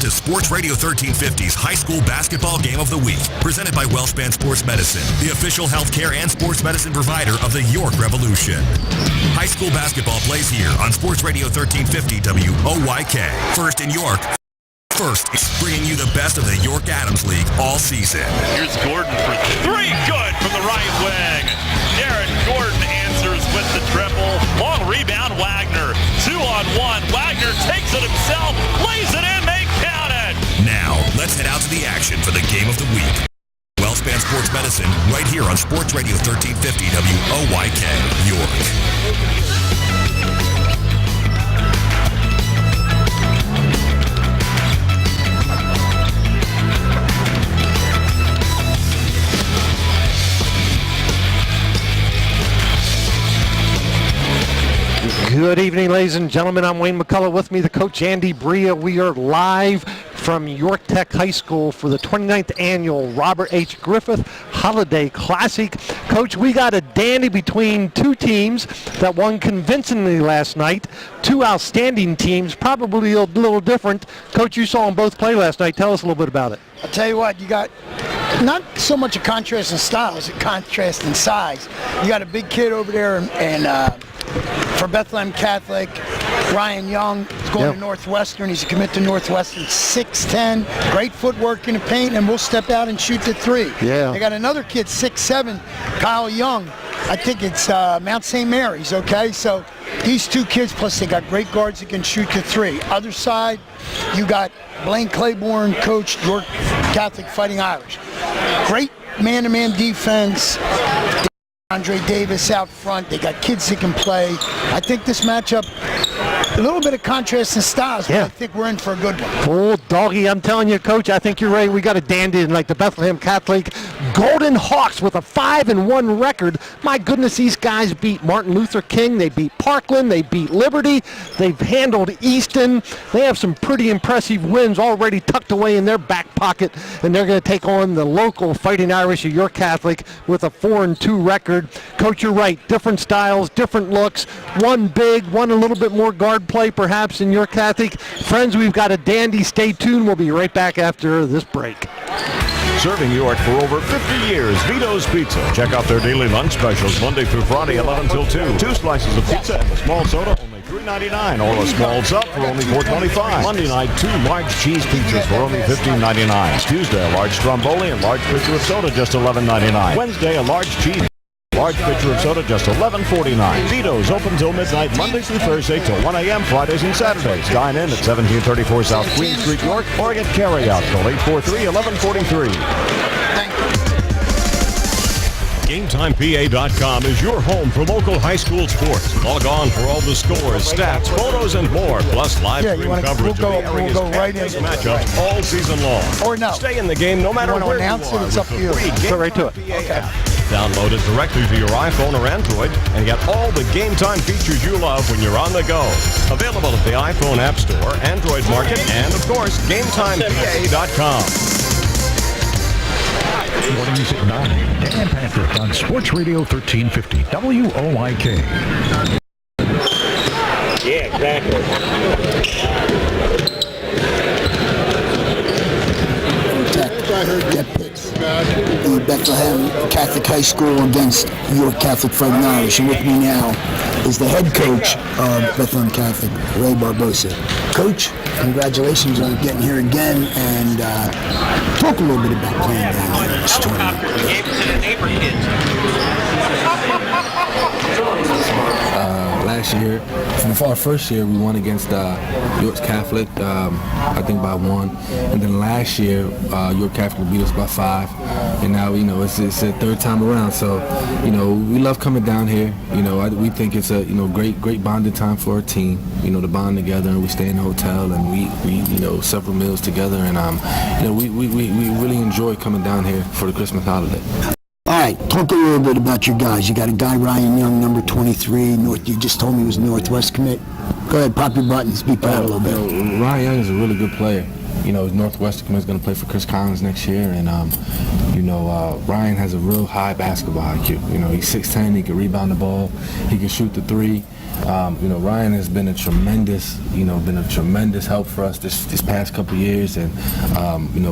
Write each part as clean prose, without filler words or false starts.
to Sports Radio 1350's High School Basketball Game of the Week, presented by WellSpan Sports Medicine, the official healthcare and sports medicine provider of the York Revolution. High school basketball plays here on Sports Radio 1350 WOYK. First in York, first is bringing you the best of the York Adams League all season. Here's Gordon for three, good from the right wing. Darren Gordon answers with the triple. Long rebound, Wagner. 2-on-1. Wagner takes it himself, lays it in, they count it. Now, let's head out to the action for the Game of the Week. WellSpan Sports Medicine, right here on Sports Radio 1350 WOYK, York. Good evening, ladies and gentlemen. I'm Wayne McCullough. With me, the coach, Andy Bria. We are live from York Tech High School for the 29th annual Robert H. Griffith Holiday Classic. Coach, we got a dandy between two teams that won convincingly last night. Two outstanding teams, probably a little different. Coach, you saw them both play last night. Tell us a little bit about it. I'll tell you what, you got not so much a contrast in style as a contrast in size. You got a big kid over there and for Bethlehem Catholic, Ryan Young is going to Northwestern. He's a commit to Northwestern, 6'10", great footwork in the paint, and will step out and shoot the three. Yeah. They got another kid, 6'7", Kyle Young. I think it's Mount St. Mary's, okay? So these two kids, plus they got great guards that can shoot the three. Other side, you got Blaine Claiborne, coach, York Catholic Fighting Irish. Great man-to-man defense. Andre Davis out front. They got kids that can play. I think this matchup, a little bit of contrast in styles, but I think we're in for a good one. Oh, doggy, I'm telling you, Coach, I think you're right. We got a dandy in like the Bethlehem Catholic Golden Hawks with a 5-1 record. My goodness, these guys beat Martin Luther King. They beat Parkland. They beat Liberty. They've handled Easton. They have some pretty impressive wins already tucked away in their back pocket, and they're going to take on the local Fighting Irish of York Catholic with a 4-2 record. Coach, you're right. Different styles, different looks. One big, one a little bit more guard play perhaps in York Catholic. Friends, we've got a dandy. Stay tuned. We'll be right back after this break. Serving York for over 50 years, Vito's Pizza. Check out their daily lunch specials Monday through Friday, 11 till 2. 2 slices of pizza and a small soda, only $3.99, or a small sub for only $4.25. Monday night, 2 large cheese pizzas for only $15.99. Tuesday, a large stromboli and large pitcher of soda, just $11.99. Wednesday, a large cheese. Large pitcher of soda, just $11.49. Vito's open till midnight, Monday through Thursday till 1 a.m., Fridays and Saturdays. Dine in at 1734 South Queen Street, York, or get carry-out. Call 843-1143. GameTimePA.com is your home for local high school sports. Log on for all the scores, stats, photos, and more, plus live stream coverage of the area's matchups all season long. Or no. Stay in the game no matter where you are. It's up to you. Go right to it. Okay. Download it directly to your iPhone or Android and get all the Game Time features you love when you're on the go. Available at the iPhone App Store, Android Market, and of course, GameTimePA.com. Mornings at 9, Dan Patrick on Sports Radio 1350 WOYK. Yeah, exactly. Get picks. The Bethlehem Catholic High School against York Catholic Fighting Irish. And with me now is the head coach of Bethlehem Catholic, Ray Barbosa. Coach, congratulations on getting here again, and talk a little bit about playing down here in this tournament. Last year, for our first year, we won against York Catholic, I think by 1. And then last year, York Catholic beat us by 5. And now, it's the third time around. So, we love coming down here. We think it's a, great bonding time for our team. To bond together, and we stay in the hotel, and we several meals together. And, we really enjoy coming down here for the Christmas holiday. All right, talk a little bit about your guys. You got a guy, Ryan Young, number 23. You just told me he was Northwest commit. Go ahead, pop your buttons, be proud a little bit. Ryan Young is a really good player. Northwest commit is going to play for Chris Collins next year, and Ryan has a real high basketball IQ. He's 6'10", he can rebound the ball, he can shoot the three. Ryan has been a tremendous help for us this past couple of years, and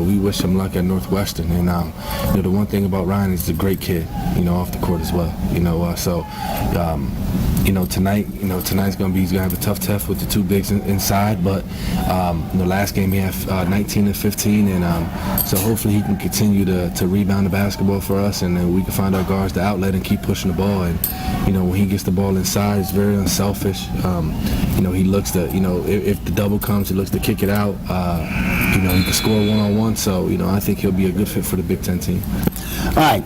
we wish him luck at Northwestern. And the one thing about Ryan is he's a great kid, off the court as well. Tonight's he's gonna have a tough test with the two bigs inside, but last game he had 19 and 15, and so hopefully he can continue to rebound the basketball for us, and then we can find our guards the outlet and keep pushing the ball. And when he gets the ball inside, it's very unselfish. He looks to if the double comes, he looks to kick it out. He can score one-on-one, so I think he'll be a good fit for the Big Ten team. All right.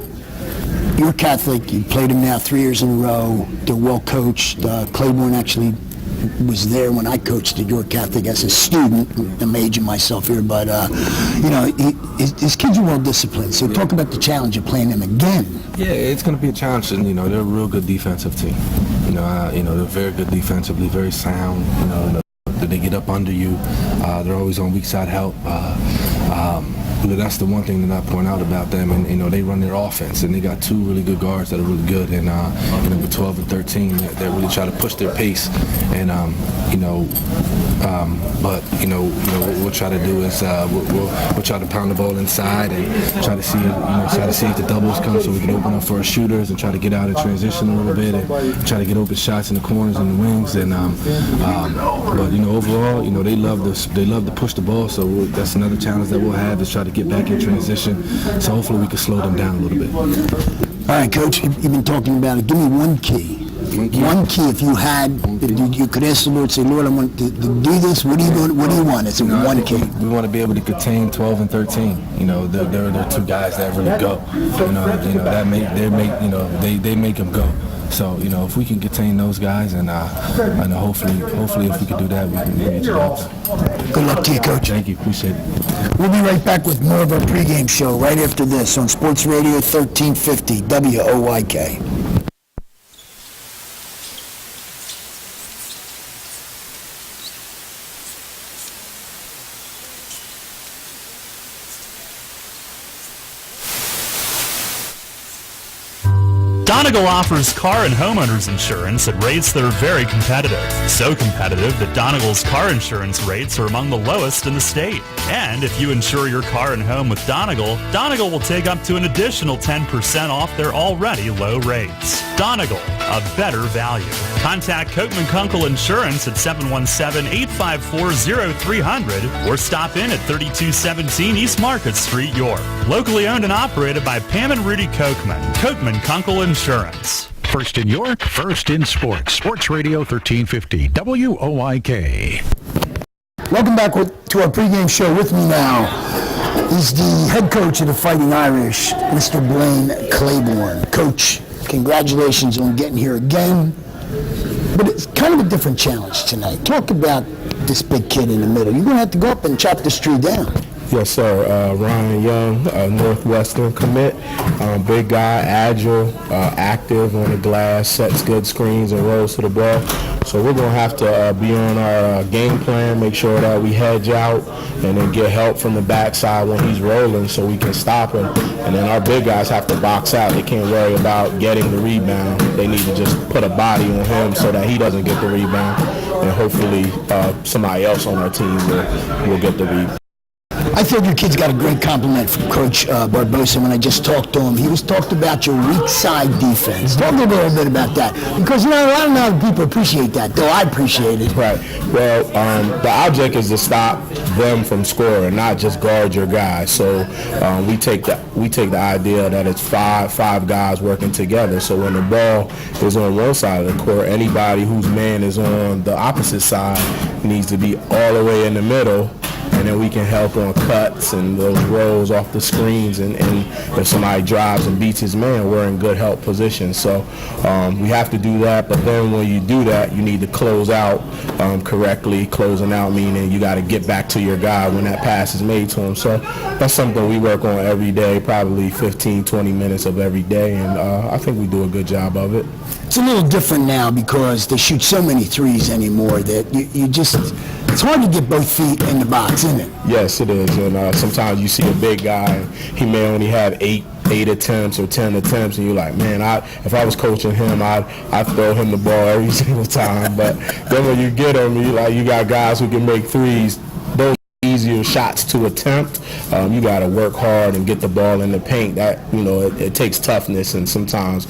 You're Catholic. You played them now 3 years in a row. They're well coached. Claiborne actually was there when I coached at York Catholic as a student. I'm aging myself here, but his kids are well disciplined. So talk about the challenge of playing them again. Yeah, it's going to be a challenge, and they're a real good defensive team. They're very good defensively, very sound. They get up under you. They're always on weak side help. That's the one thing that I point out about them, and they run their offense, and they got two really good guards that are really good, and with 12 and 13, they really try to push their pace, and what we'll try to do is we'll try to pound the ball inside and try to see if the doubles come, so we can open up for our shooters and try to get out in transition a little bit and try to get open shots in the corners and the wings, and but overall, they love to push the ball, so that's another challenge that we'll have, is try to get back in transition. So hopefully we can slow them down a little bit. All right, Coach, you've been talking about it. Give me one key. One key, if you had, if you could ask the Lord, say, Lord, I want to do this. What do you want? It's one key. We want to be able to contain 12 and 13. They're two guys that really go. They make them go. So, if we can contain those guys, and hopefully if we can do that, we can get jobs. Good luck to you, Coach. Thank you. Appreciate it. We'll be right back with more of our pregame show right after this on Sports Radio 1350 WOYK. Donegal offers car and homeowners insurance at rates that are very competitive. So competitive that Donegal's car insurance rates are among the lowest in the state. And if you insure your car and home with Donegal, Donegal will take up to an additional 10% off their already low rates. Donegal, a better value. Contact Coatman Kunkel Insurance at 717-854-0300 or stop in at 3217 East Market Street, York. Locally owned and operated by Pam and Rudy Kochman. Coatman Kunkel Insurance. First in York, first in sports. Sports Radio 1350 WOYK. Welcome back to our pregame show. With me now is the head coach of the Fighting Irish, Mr. Blaine Claiborne. Coach, congratulations on getting here again. But it's kind of a different challenge tonight. Talk about this big kid in the middle. You're going to have to go up and chop this tree down. Yes, sir. Ryan Young, Northwestern commit. Big guy, agile, active on the glass, sets good screens and rolls to the ball. So we're going to have to be on our game plan, make sure that we hedge out, and then get help from the backside when he's rolling so we can stop him. And then our big guys have to box out. They can't worry about getting the rebound. They need to just put a body on him so that he doesn't get the rebound. And hopefully somebody else on our team will get the rebound. I feel your kid's got a great compliment from Coach Barbosa when I just talked to him. He was talked about your weak side defense. Talk a little bit about that, because a lot of people appreciate that, though I appreciate it. Right. Well, the object is to stop them from scoring, not just guard your guys. So we take the idea that it's five guys working together. So when the ball is on one side of the court, anybody whose man is on the opposite side needs to be all the way in the middle. And then we can help on cuts and those rolls off the screens. And if somebody drives and beats his man, we're in good help position. So we have to do that. But then when you do that, you need to close out correctly. Closing out meaning you got to get back to your guy when that pass is made to him. So that's something we work on every day, probably 15, 20 minutes of every day. And I think we do a good job of it. It's a little different now because they shoot so many threes anymore that you just It's hard to get both feet in the box, isn't it? Yes, it is. And sometimes you see a big guy, he may only have eight attempts or 10 attempts, and you're like, man, if I was coaching him, I'd throw him the ball every single time. But then when you get him, you got guys who can make threes. Those easier shots to attempt. You got to work hard and get the ball in the paint. That, it takes toughness, and sometimes,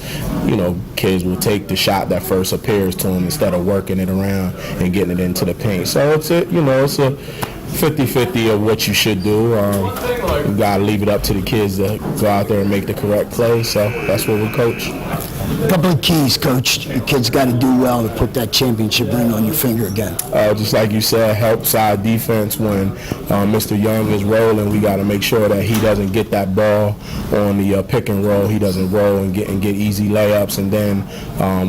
kids will take the shot that first appears to them instead of working it around and getting it into the paint. So it's a 50-50 of what you should do. You got to leave it up to the kids to go out there and make the correct play. So that's what we coach. A couple of keys, Coach. The kids got to do well to put that championship ring on your finger again. Just like you said, help side defense when Mr. Young is rolling. We got to make sure that he doesn't get that ball on the pick and roll. He doesn't roll and get easy layups. And then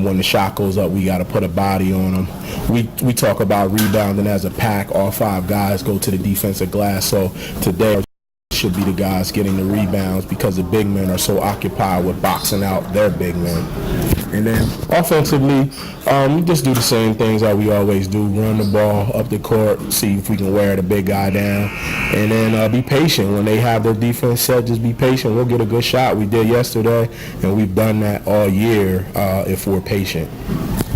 when the shot goes up, we got to put a body on him. We talk about rebounding as a pack. All 5 guys go to the defensive glass. So today should be the guys getting the rebounds because the big men are so occupied with boxing out their big men. And then offensively, we just do the same things that we always do. Run the ball up the court, see if we can wear the big guy down. And then be patient. When they have their defense set, just be patient. We'll get a good shot. We did yesterday, and we've done that all year if we're patient.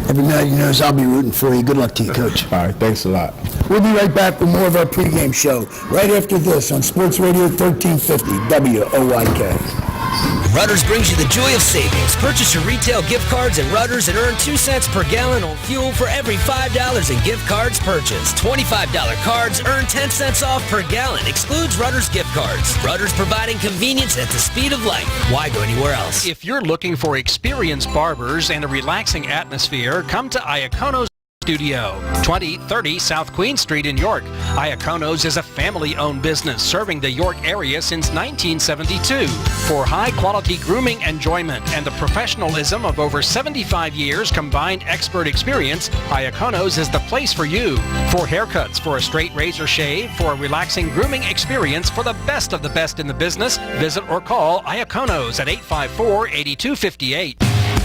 Every night, I'll be rooting for you. Good luck to you, Coach. All right, thanks a lot. We'll be right back with more of our pregame show right after this on Sports Radio 1350 WOYK. Rudders brings you the joy of savings. Purchase your retail gift cards at Rudders and earn 2 cents per gallon on fuel for every $5 in gift cards purchased. $25 cards earn 10 cents off per gallon. Excludes Rudders gift cards. Rudders providing convenience at the speed of light. Why go anywhere else? If you're looking for experienced barbers and a relaxing atmosphere, come to Iacono's Studio, 2030 South Queen Street in York. Iacono's is a family-owned business serving the York area since 1972. For high-quality grooming enjoyment and the professionalism of over 75 years combined expert experience, Iacono's is the place for you. For haircuts, for a straight razor shave, for a relaxing grooming experience, for the best of the best in the business, visit or call Iacono's at 854-8258.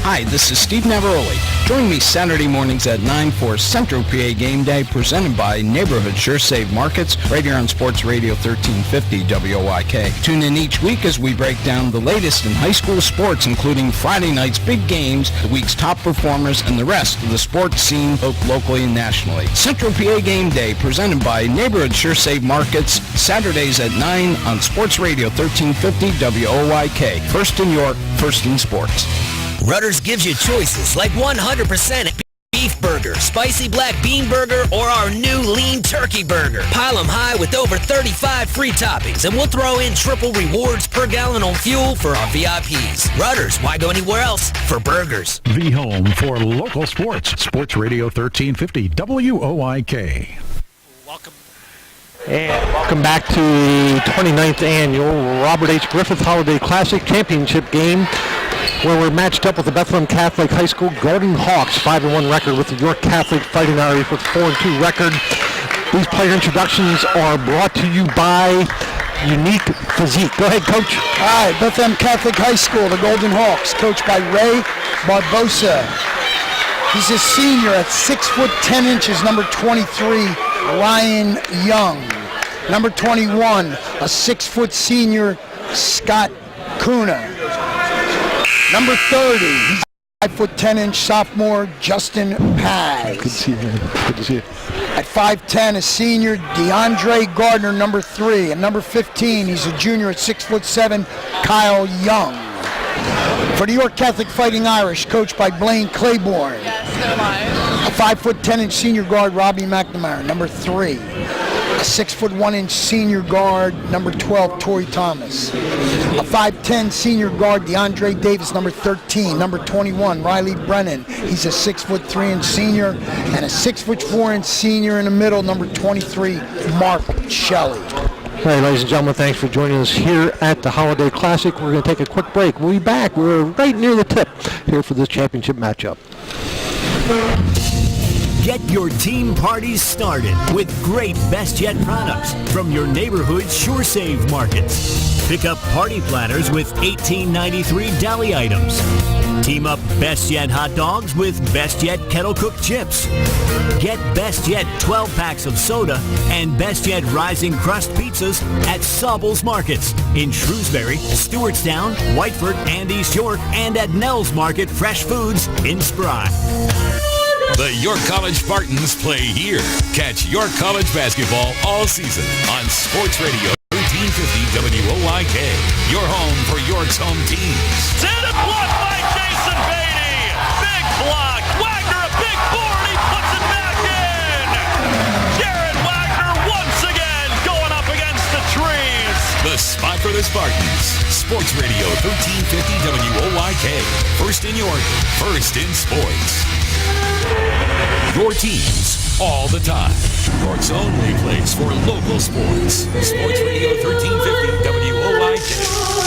Hi, this is Steve Navaroli. Join me Saturday mornings at 9 for Central PA Game Day presented by Neighborhood Sure Save Markets right here on Sports Radio 1350 WOYK. Tune in each week as we break down the latest in high school sports, including Friday night's big games, the week's top performers, and the rest of the sports scene both locally and nationally. Central PA Game Day presented by Neighborhood Sure Save Markets, Saturdays at 9 on Sports Radio 1350 WOYK. First in York, first in sports. Rudders gives you choices like 100% beef burger, spicy black bean burger, or our new lean turkey burger. Pile them high with over 35 free toppings, and we'll throw in triple rewards per gallon on fuel for our VIPs. Rudders, why go anywhere else for burgers? The home for local sports. Sports Radio 1350 WOYK. And welcome back to 29th annual Robert H. Griffith Holiday Classic Championship game, where we're matched up with the Bethlehem Catholic High School Golden Hawks, 5-1 record, with the York Catholic Fighting Irish with 4-2 record. These player introductions are brought to you by Unique Physique. Go ahead, Coach. All right, Bethlehem Catholic High School, the Golden Hawks, coached by Ray Barbosa. He's a senior at 6'10", number 23, Ryan Young. Number 21, a 6-foot senior, Scott Kuna. Number 30, he's 5'10" sophomore, Justin Paz. Good to see you, man. Good to see you. At 5'10", a senior, DeAndre Gardner, number 3. And number 15, he's a junior at 6'7", Kyle Young. For the York Catholic Fighting Irish, coached by Blaine Claiborne. A 5'10" senior guard, Robbie McNamara, number 3. A 6'1" senior guard, number 12, Torrey Thomas. A 5'10" senior guard, DeAndre Davis, number 13. Number 21, Riley Brennan. He's a 6'3" senior, and a 6'4" senior in the middle, number 23, Mark Shelley. All right, ladies and gentlemen, thanks for joining us here at the Holiday Classic. We're going to take a quick break. We'll be back. We're right near the tip here for this championship matchup. Get your team parties started with great Best Yet products from your neighborhood Sure Save markets. Pick up party platters with $18.93 deli items. Team up Best Yet hot dogs with Best Yet kettle cooked chips. Get Best Yet 12 packs of soda and Best Yet Rising Crust pizzas at Sobel's Markets in Shrewsbury, Stewartstown, Whiteford, and East York, and at Nell's Market Fresh Foods in Spry. The York College Spartans play here. Catch York College basketball all season on Sports Radio 1350 WOIK. Your home for York's home teams. Send it blocked by Jason Beatty. Big block. Wagner a big board. He puts it back in. Jared Wagner once again going up against the trees. The spot for the Spartans. Sports Radio 1350 WOIK. First in York, first in sports. Your teams all the time. York's only place for local sports. Sports Radio 1350 WOIK.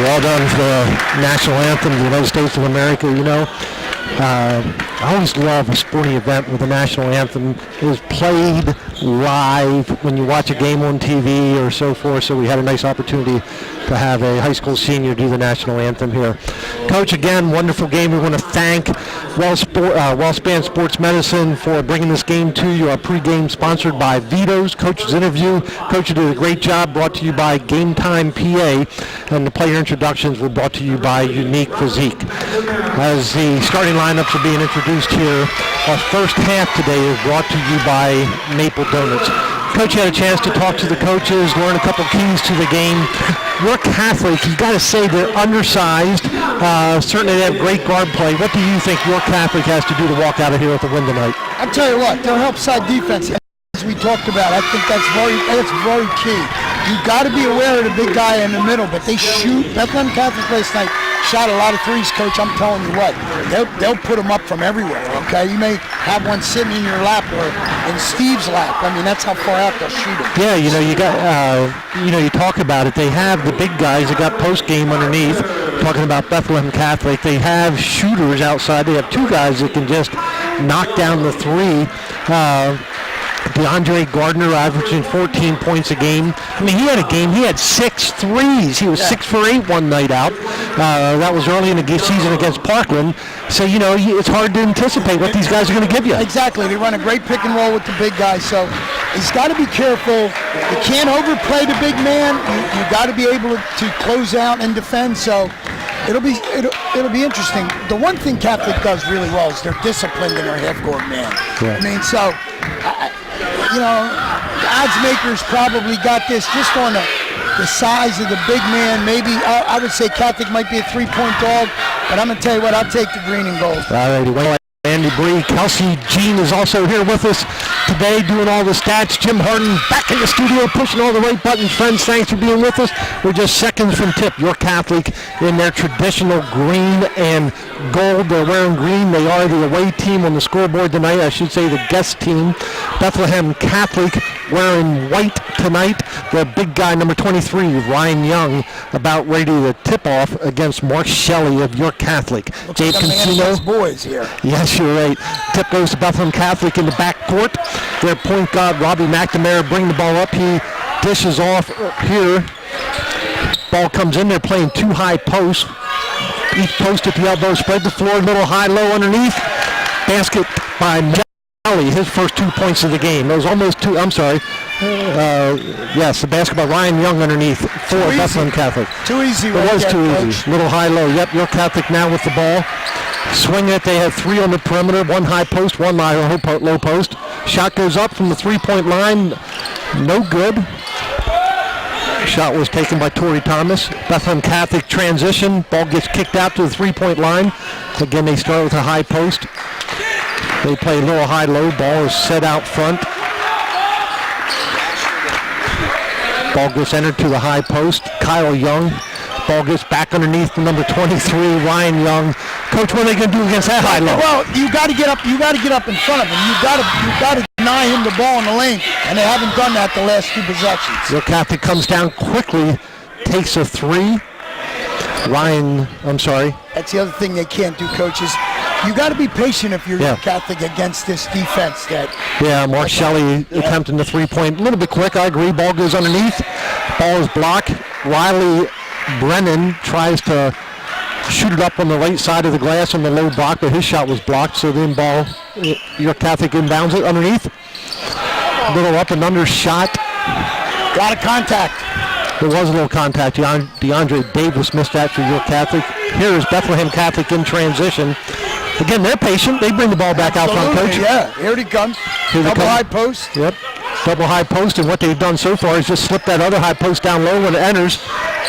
Well done for the national anthem of the United States of America. You know, I always love a sporting event where the national anthem is played live when you watch a game on TV or so forth. So we had a nice opportunity to have a high school senior do the national anthem here. Coach, again, wonderful game. We want to thank WellSpan Sports Medicine for bringing this game to you. Our pregame sponsored by Vito's Coach's Interview. Coach, you did a great job. Brought to you by Game Time PA. And the player introductions were brought to you by Unique Physique. As the starting lineups are being introduced here, our first half today is brought to you by Maple Donuts. Coach, you had a chance to talk to the coaches, learn a couple keys to the game. You're Catholic. You got to say they're undersized. Certainly they have great guard play. What do you think your Catholic has to do to walk out of here with a win tonight? I'll tell you what, their help side defense, as we talked about, I think that's very key. You've got to be aware of the big guy in the middle, but they shoot. Bethlehem Catholic last night shot a lot of threes, Coach. I'm telling you what, they'll put them up from everywhere, okay? You may have one sitting in your lap or in Steve's lap. I mean, that's how far out they'll shoot it. Yeah, you know, you talk about it. They have the big guys. They got post game underneath. Talking about Bethlehem Catholic, they have shooters outside. They have two guys that can just knock down the three. DeAndre Gardner averaging 14 points a game. I mean, he had a game. He had 6 threes. He was 6 for 8 one night out. That was early in the season against Parkland. So, you know, it's hard to anticipate what these guys are going to give you. Exactly. They run a great pick and roll with the big guys. So he's got to be careful. You can't overplay the big man. You got to be able to close out and defend. So it'll be interesting. The one thing Catholic does really well is they're disciplined in their half-court man. Yeah. I mean, so you know, the odds makers probably got this just on the size of the big man. Maybe I would say Catholic might be a 3-point dog, but I'm going to tell you what, I'll take the green and gold. All righty, well, Andy Bree. Kelsey Jean is also here with us today doing all the stats. Jim Harden back in the studio pushing all the right buttons. Friends, thanks for being with us. We're just seconds from tip. York Catholic in their traditional green and gold. They're wearing green. They are the away team on the scoreboard tonight. I should say the guest team. Bethlehem Catholic wearing white tonight. The big guy, number 23, Ryan Young, about ready to tip off against Mark Shelley of York Catholic. Looks Dave like Consino. Boys here. Yes, you're right. Tip goes to Bethlehem Catholic in the backcourt. Their point guard, Robbie McNamara, bring the ball up. He dishes off here. Ball comes in. They're playing 2 high posts. Each post at the elbow. Spread the floor, little high-low underneath. Basket by Melly, his first 2 points of the game. Those almost 2, I'm sorry. Yes, the basket by Ryan Young underneath for Bethlehem Catholic. Too easy. It was too easy. Little high-low. Yep, York Catholic now with the ball. Swinging it, they have 3 on the perimeter, 1 high post, 1 low post. Shot goes up from the 3-point line, no good. Shot was taken by Torrey Thomas. Bethlehem Catholic transition, ball gets kicked out to the 3-point line. Again, they start with a high post. They play a little high-low, ball is set out front. Ball gets entered to the high post. Kyle Young Ball gets back underneath to number 23, Ryan Young. Coach, what are they going to do against that high-low? Well, you got to get up. You got to get up in front of him. You got to deny him the ball in the lane, and they haven't done that the last 2 possessions. York Catholic comes down quickly, takes a 3. That's the other thing they can't do, coaches. You got to be patient if you're Catholic against this defense. Mark Shelley attempting the 3-point. A little bit quick, I agree. Ball goes underneath. Ball is blocked. Riley Brennan tries to shoot it up on the right side of the glass on the low block, but his shot was blocked. So then ball, York Catholic inbounds it underneath. Little up and under shot. A lot of contact. There was a little contact. DeAndre Davis missed that for York Catholic. Here is Bethlehem Catholic in transition. Again, they're patient. They bring the ball back out front, Coach. Yeah, here he comes. Double high post. Yep, double high post, and what they've done so far is just slip that other high post down low when it enters.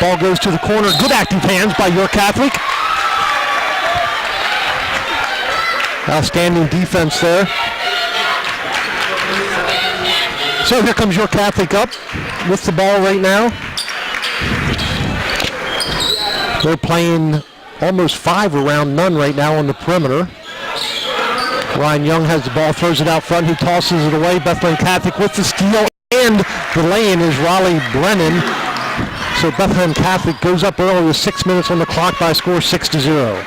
Ball goes to the corner. Good active hands by York Catholic. Outstanding defense there. So here comes York Catholic up with the ball right now. They're playing almost 5 around none right now on the perimeter. Ryan Young has the ball, throws it out front. He tosses it away. Bethlehem Catholic with the steal, and the lay-in is Raleigh Brennan. So Bethlehem Catholic goes up early with 6 minutes on the clock by a score 6-0.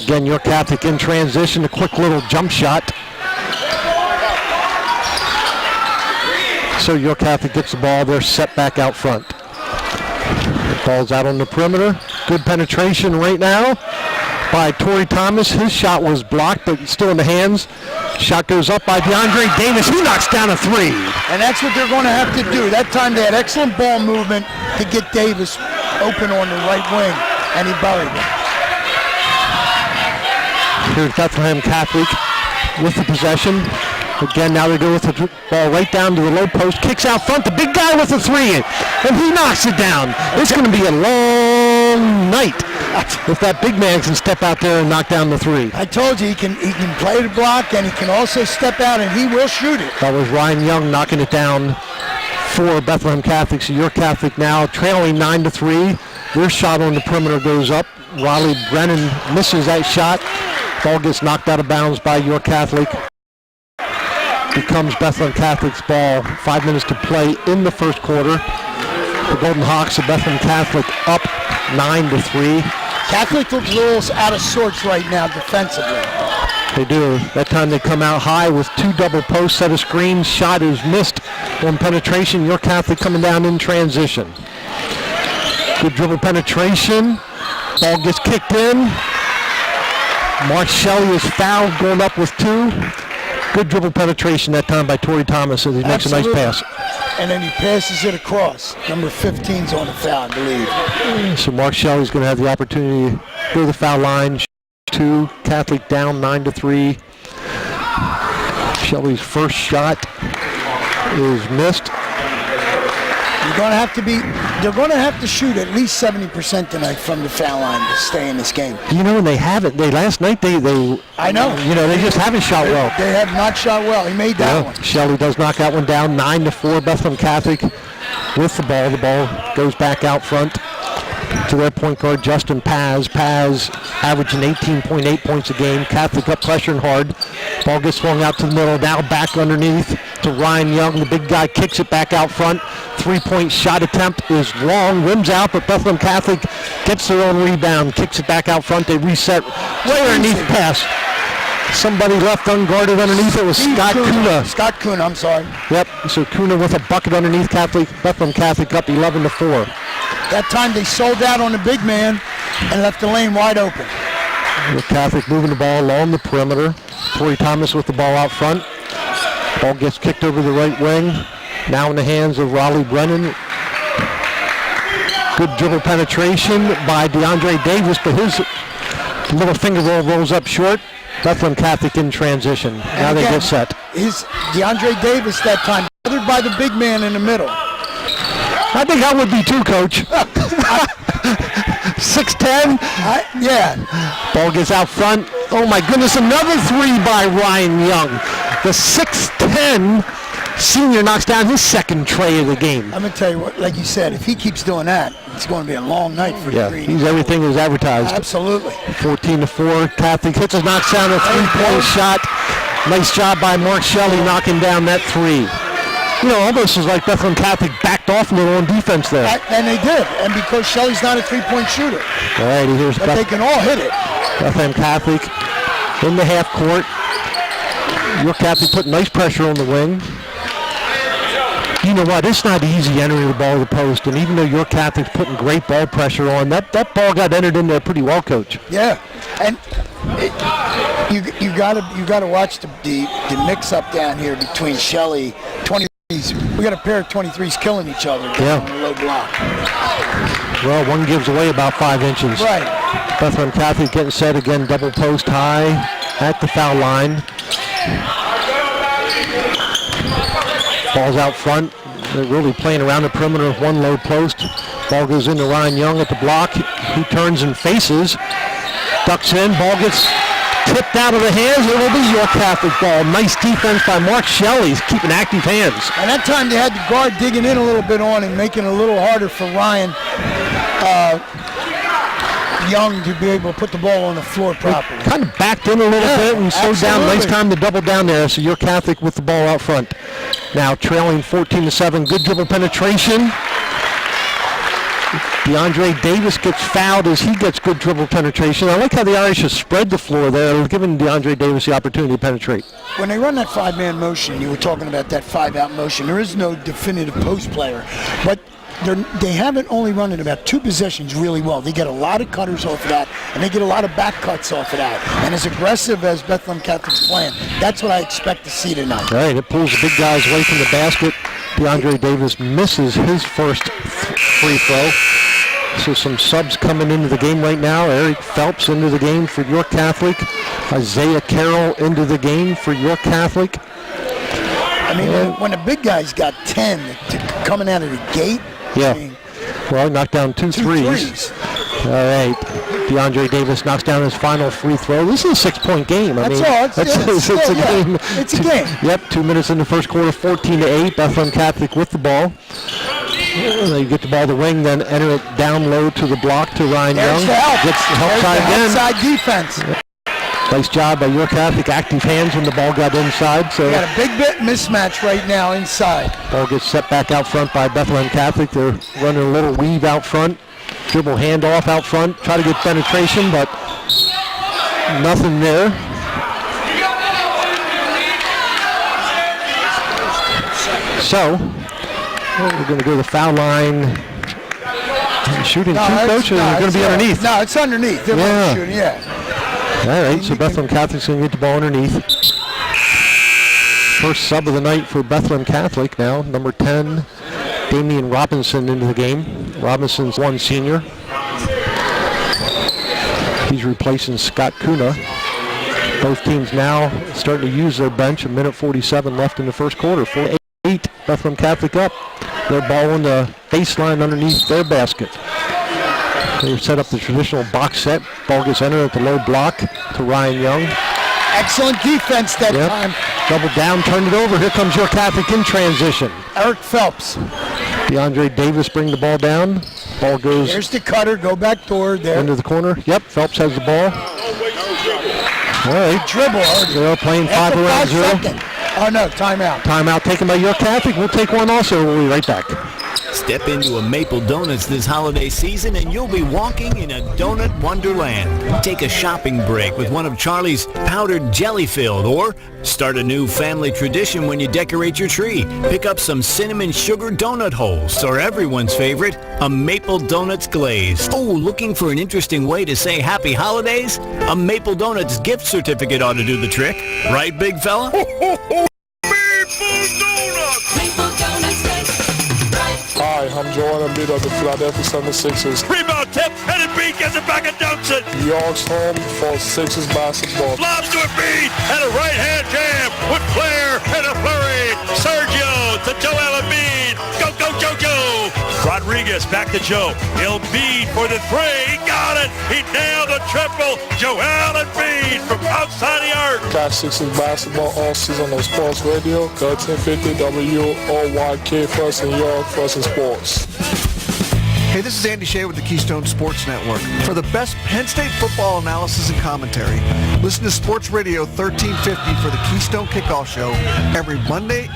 Again, York Catholic in transition, a quick little jump shot. So York Catholic gets the ball. They're set back out front. Ball's out on the perimeter. Good penetration right now by Torrey Thomas. His shot was blocked, but still in the hands. Shot goes up by DeAndre Davis. He knocks down a 3. And that's what they're going to have to do. That time they had excellent ball movement to get Davis open on the right wing, and he buried it. Here's Bethlehem Catholic with the possession. Again, now they go with the ball right down to the low post. Kicks out front. The big guy with the 3, and he knocks it down. It's going to be a long night if that big man can step out there and knock down the 3. I told you he can play the block, and he can also step out, and he will shoot it. That was Ryan Young knocking it down for Bethlehem Catholic. So York Catholic now trailing 9-3. Their shot on the perimeter goes up. Raleigh Brennan misses that shot. Ball gets knocked out of bounds by York Catholic. Becomes Bethlehem Catholic's ball. 5 minutes to play in the first quarter. The Golden Hawks of Bethlehem Catholic up 9-3. Catholic looks a little out of sorts right now defensively. They do. That time they come out high with 2 double posts, set of screens. Shot is missed on penetration. York Catholic coming down in transition. Good dribble penetration. Ball gets kicked in. Mark Shelley is fouled, going up with 2. Good dribble penetration that time by Torrey Thomas as he makes a nice pass. And then he passes it across. Number 15's on the foul, I believe. So Mark Shelley's going to have the opportunity to go to the foul line. 2, Catholic down 9-3. Shelley's first shot is missed. They're going to have to shoot at least 70% tonight from the foul line to stay in this game. You know, and they haven't. Last night they I know. You know, they just haven't shot well. They have not shot well. He made that one. Shelley does knock that one down. 9-4. Bethlehem Catholic with the ball. The ball goes back out front to their point guard, Justin Paz. Paz averaging 18.8 points a game. Catholic up pressuring hard. Ball gets swung out to the middle. Now back underneath to Ryan Young. The big guy kicks it back out front. 3-point shot attempt is long. Rims out, but Bethlehem Catholic gets their own rebound. Kicks it back out front. They reset right underneath the pass. Somebody left unguarded underneath. It was Scott Kuna. Scott Kuna, I'm sorry. Yep, so Kuna with a bucket underneath. Bethlehem Catholic up 11-4. That time they sold out on the big man and left the lane wide open. The Catholic moving the ball along the perimeter. Torrey Thomas with the ball out front. Ball gets kicked over the right wing. Now in the hands of Raleigh Brennan. Good dribble penetration by DeAndre Davis, but his little finger roll rolls up short. Bethlehem Catholic in transition. Now they get set. Is DeAndre Davis that time bothered by the big man in the middle? I think I would be too, Coach. 6'10". Yeah. Ball gets out front. Oh my goodness, another 3 by Ryan Young. The 6'10" senior knocks down his second tray of the game. I'm going to tell you what, like you said, if he keeps doing that, it's going to be a long night for the Green. He's everything is advertised. Absolutely. 14-4. Catholic hits his knocks down a three-point shot. Nice job by Mark Shelley knocking down that three. You know, almost was like Bethlehem Catholic backed off a little on defense there. And they did. And because Shelley's not a three-point shooter. All right, here's but they can all hit it. Bethlehem Catholic in the half court. York Catholic put nice pressure on the wing. You know what? It's not easy entering the ball to the post, and even though York Catholic's putting great ball pressure on, that ball got entered in there pretty well, Coach. Yeah, and you gotta watch the mix up down here between Shelley 23s. We got a pair of 23s killing each other down on the low block. Well, one gives away about 5 inches. Right. Bethlehem Catholic getting set again, double post high at the foul line. Ball's out front. They're really playing around the perimeter with one low post. Ball goes into Ryan Young at the block. He turns and faces. Ducks in. Ball gets tipped out of the hands. It will be York Catholic ball. Nice defense by Mark Shelley. He's keeping active hands. And that time they had the guard digging in a little bit on and making it a little harder for Ryan Young to be able to put the ball on the floor properly. Kind of backed in a little bit and slowed down. Nice time to double down there. So York Catholic with the ball out front. Now trailing 14-7. Good dribble penetration. DeAndre Davis gets fouled as he gets good dribble penetration. I like how the Irish have spread the floor there, giving DeAndre Davis the opportunity to penetrate. When they run that five-man motion, you were talking about that five-out motion, there is no definitive post player. But they haven't only run it about 2 possessions really well. They get a lot of cutters off of that, and they get a lot of back cuts off of that. And as aggressive as Bethlehem Catholic's playing, that's what I expect to see tonight. All right, it pulls the big guys away from the basket. DeAndre Davis misses his first free throw. So some subs coming into the game right now. Eric Phelps into the game for York Catholic. Isaiah Carroll into the game for York Catholic. I mean, when the big guys got 10 coming out of the gate. Yeah. I mean, well, knocked down two threes. All right. DeAndre Davis knocks down his final free throw. This is a 6-point game. That's all. It's a game. It's a game. Yep, 2 minutes in the first quarter, 14-8. Bethlehem Catholic with the ball. They get the ball to the wing, then enter it down low to the block to Ryan Young. Gets the help side again. Outside defense. Nice job by York Catholic. Active hands when the ball got inside. So we got a big bit mismatch right now inside. Ball gets set back out front by Bethlehem Catholic. They're running a little weave out front. Dribble handoff out front. Try to get penetration, but nothing there. So we're going to go to the foul line. Shooting two coaches. They're going to be underneath. No, it's underneath. They're not shooting, All right, so Bethlehem Catholic's going to get the ball underneath. First sub of the night for Bethlehem Catholic now, number 10, Damian Robinson into the game. Robinson's one senior. He's replacing Scott Kuna. Both teams now starting to use their bench. 1:47 left in the first quarter. 4-8, Bethlehem Catholic up. Their ball on the baseline underneath their basket. They set up the traditional box set. Ball gets entered at the low block to Ryan Young. Excellent defense that time. Double down, turned it over. Here comes York Catholic in transition. Eric Phelps. DeAndre Davis bring the ball down. Ball goes. There's the cutter. Go back toward there. Into the corner. Yep, Phelps has the ball. All right. Dribble. They're playing 5 around 0. Oh no, timeout. Timeout taken by York Catholic. We'll take one also. We'll be right back. Step into a Maple Donuts this holiday season and you'll be walking in a donut wonderland. Take a shopping break with one of Charlie's powdered jelly-filled, or start a new family tradition when you decorate your tree. Pick up some cinnamon sugar donut holes, or everyone's favorite, a Maple Donuts glaze. Oh, looking for an interesting way to say happy holidays? A Maple Donuts gift certificate ought to do the trick. Right, big fella? Hi, I'm Joel Embiid of the Philadelphia 76ers. Rebound tip, and Embiid gets it back and dunks it. York's home for Sixers basketball. Lobs to Embiid, and a right-hand jam with flair and a flurry. Sergio to Joel Embiid. Go, go, go, go. Rodriguez back to Joe. He'll beat for the three. Got it. He nailed the triple. Joel Embiid from outside the arc. Catch 6 basketball all season on Sports Radio. 1350 WOYK, first in York, first in sports. Hey, this is Andy Shea with the Keystone Sports Network. For the best Penn State football analysis and commentary, listen to Sports Radio 1350 for the Keystone Kickoff Show every Monday,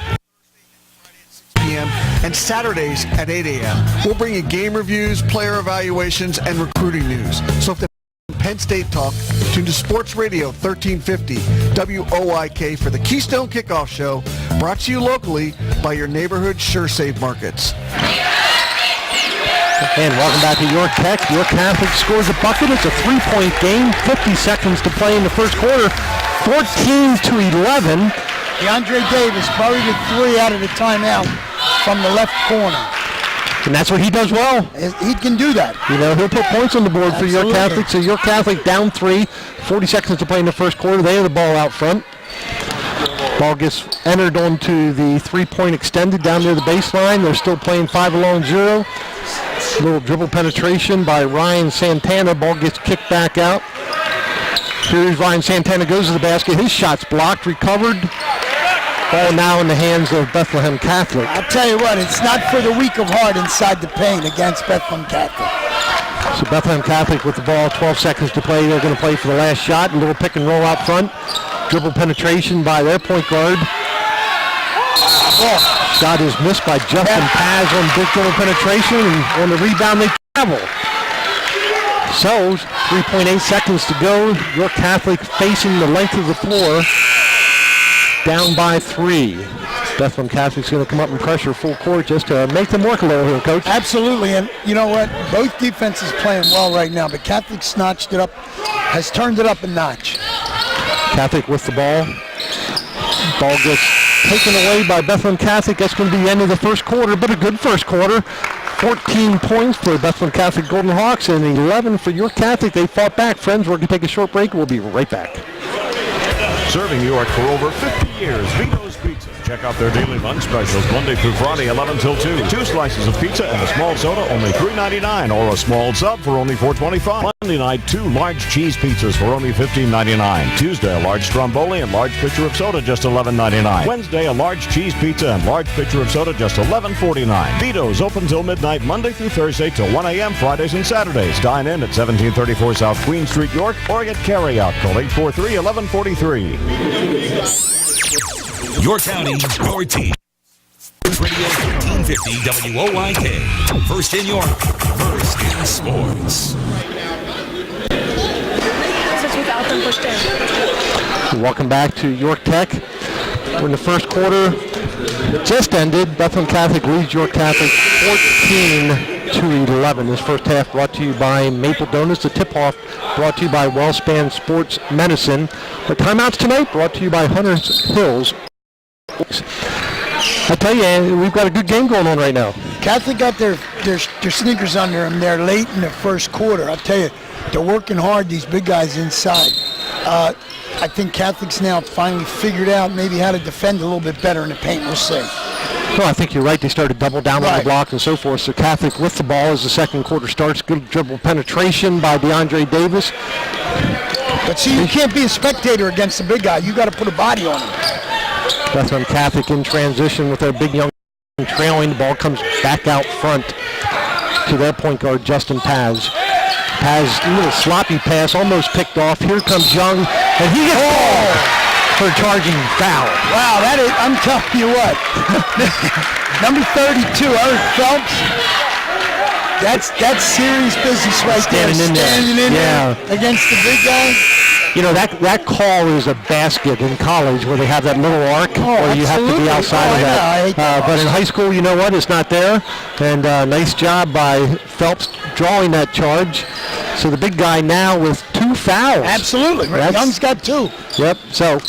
p.m. and Saturdays at 8 a.m. We'll bring you game reviews, player evaluations, and recruiting news. So if the Penn State talk, tune to Sports Radio 1350 WOYK for the Keystone Kickoff Show, brought to you locally by your neighborhood SureSave markets. And welcome back to York Tech. York Catholic scores a bucket. It's a 3-point game. 50 seconds to play in the first quarter. 14-11. DeAndre Davis buried a three out of the timeout from the left corner. And that's what he does well. He can do that. You know, he'll put points on the board for York Catholic. So York Catholic down 3. 40 seconds to play in the first quarter. They have the ball out front. Ball gets entered onto the 3-point extended down near the baseline. They're still playing 5-0. Little dribble penetration by Ryan Santana. Ball gets kicked back out. Here's Ryan Santana, goes to the basket. His shot's blocked, recovered. Ball now in the hands of Bethlehem Catholic. I'll tell you what, it's not for the weak of heart inside the paint against Bethlehem Catholic. So Bethlehem Catholic with the ball, 12 seconds to play. They're going to play for the last shot. A little pick and roll out front. Dribble penetration by their point guard. Shot is missed by Justin Paz on big dribble penetration, and on the rebound they travel. So 3.8 seconds to go. York Catholic facing the length of the floor, down by 3. Bethlehem Catholic's going to come up and pressure full court just to make them work a little here, Coach. Absolutely, and you know what? Both defenses playing well right now, but Catholic snatched it up, has turned it up a notch. Catholic with the ball. Ball gets taken away by Bethlehem Catholic. That's going to be the end of the first quarter, but a good first quarter. 14 points for Bethlehem Catholic Golden Hawks and 11 for York Catholic. They fought back. Friends, we're going to take a short break. We'll be right back. Serving York for over 50 years, Vito's Pizza. Check out their daily lunch specials Monday through Friday, 11 till 2. 2 slices of pizza and a small soda, only $3.99, or a small sub for only $4.25. Monday night, 2 large cheese pizzas for only $15.99. Tuesday, a large stromboli and large pitcher of soda, just $11.99. Wednesday, a large cheese pizza and large pitcher of soda, just $11.49. Vito's open till midnight, Monday through Thursday till 1 a.m., Fridays and Saturdays. Dine in at 1734 South Queen Street, York, or get carry-out. Call 843-1143. Your county, your team. Radio 1350 WOYK. First in York, first in sports. Welcome back to York Tech. We're in the first quarter. Just ended. Bethlehem Catholic leads York Catholic 14-11. This first half brought to you by Maple Donuts. The tip-off brought to you by WellSpan Sports Medicine. The timeouts tonight brought to you by Hunters Hills. I tell you, we've got a good game going on right now. Catholic got their sneakers under them there late in the first quarter. I'll tell you, they're working hard, these big guys inside. I think Catholic's now finally figured out maybe how to defend a little bit better in the paint. We'll see. Well, I think you're right. They started double down on the block and so forth. So Catholic with the ball as the second quarter starts. Good dribble penetration by DeAndre Davis. But see, you can't be a spectator against the big guy. You got to put a body on him. Bethlehem Catholic in transition with their big young trailing. The ball comes back out front to their point guard, Justin Paz. Paz, a little sloppy pass, almost picked off. Here comes Young, and he gets ball for a charging foul. Wow, that is, I'm telling you what. Number 32, Eric Phelps. That's serious business right there. Standing in there against the big guy. You know, that call is a basket in college where they have that little arc where you have to be outside of that. But in high school, you know what? It's not there. And nice job by Phelps drawing that charge. So the big guy now with 2 fouls. Absolutely. Young's got 2. Yep. So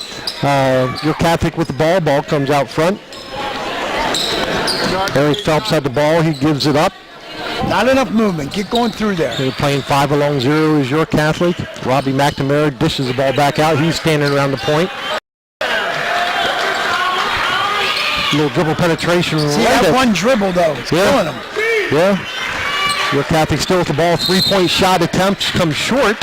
you're Catholic with the ball. Ball comes out front. Eric Phelps had the ball. He gives it up. Not enough movement. Get going through there. They're playing 5-0 is your Catholic. Robbie McNamara dishes the ball back out. He's standing around the point. little dribble penetration. See, that one dribble, though, it's killing him. Yeah. York Catholic still with the ball. 3-point shot attempt comes short.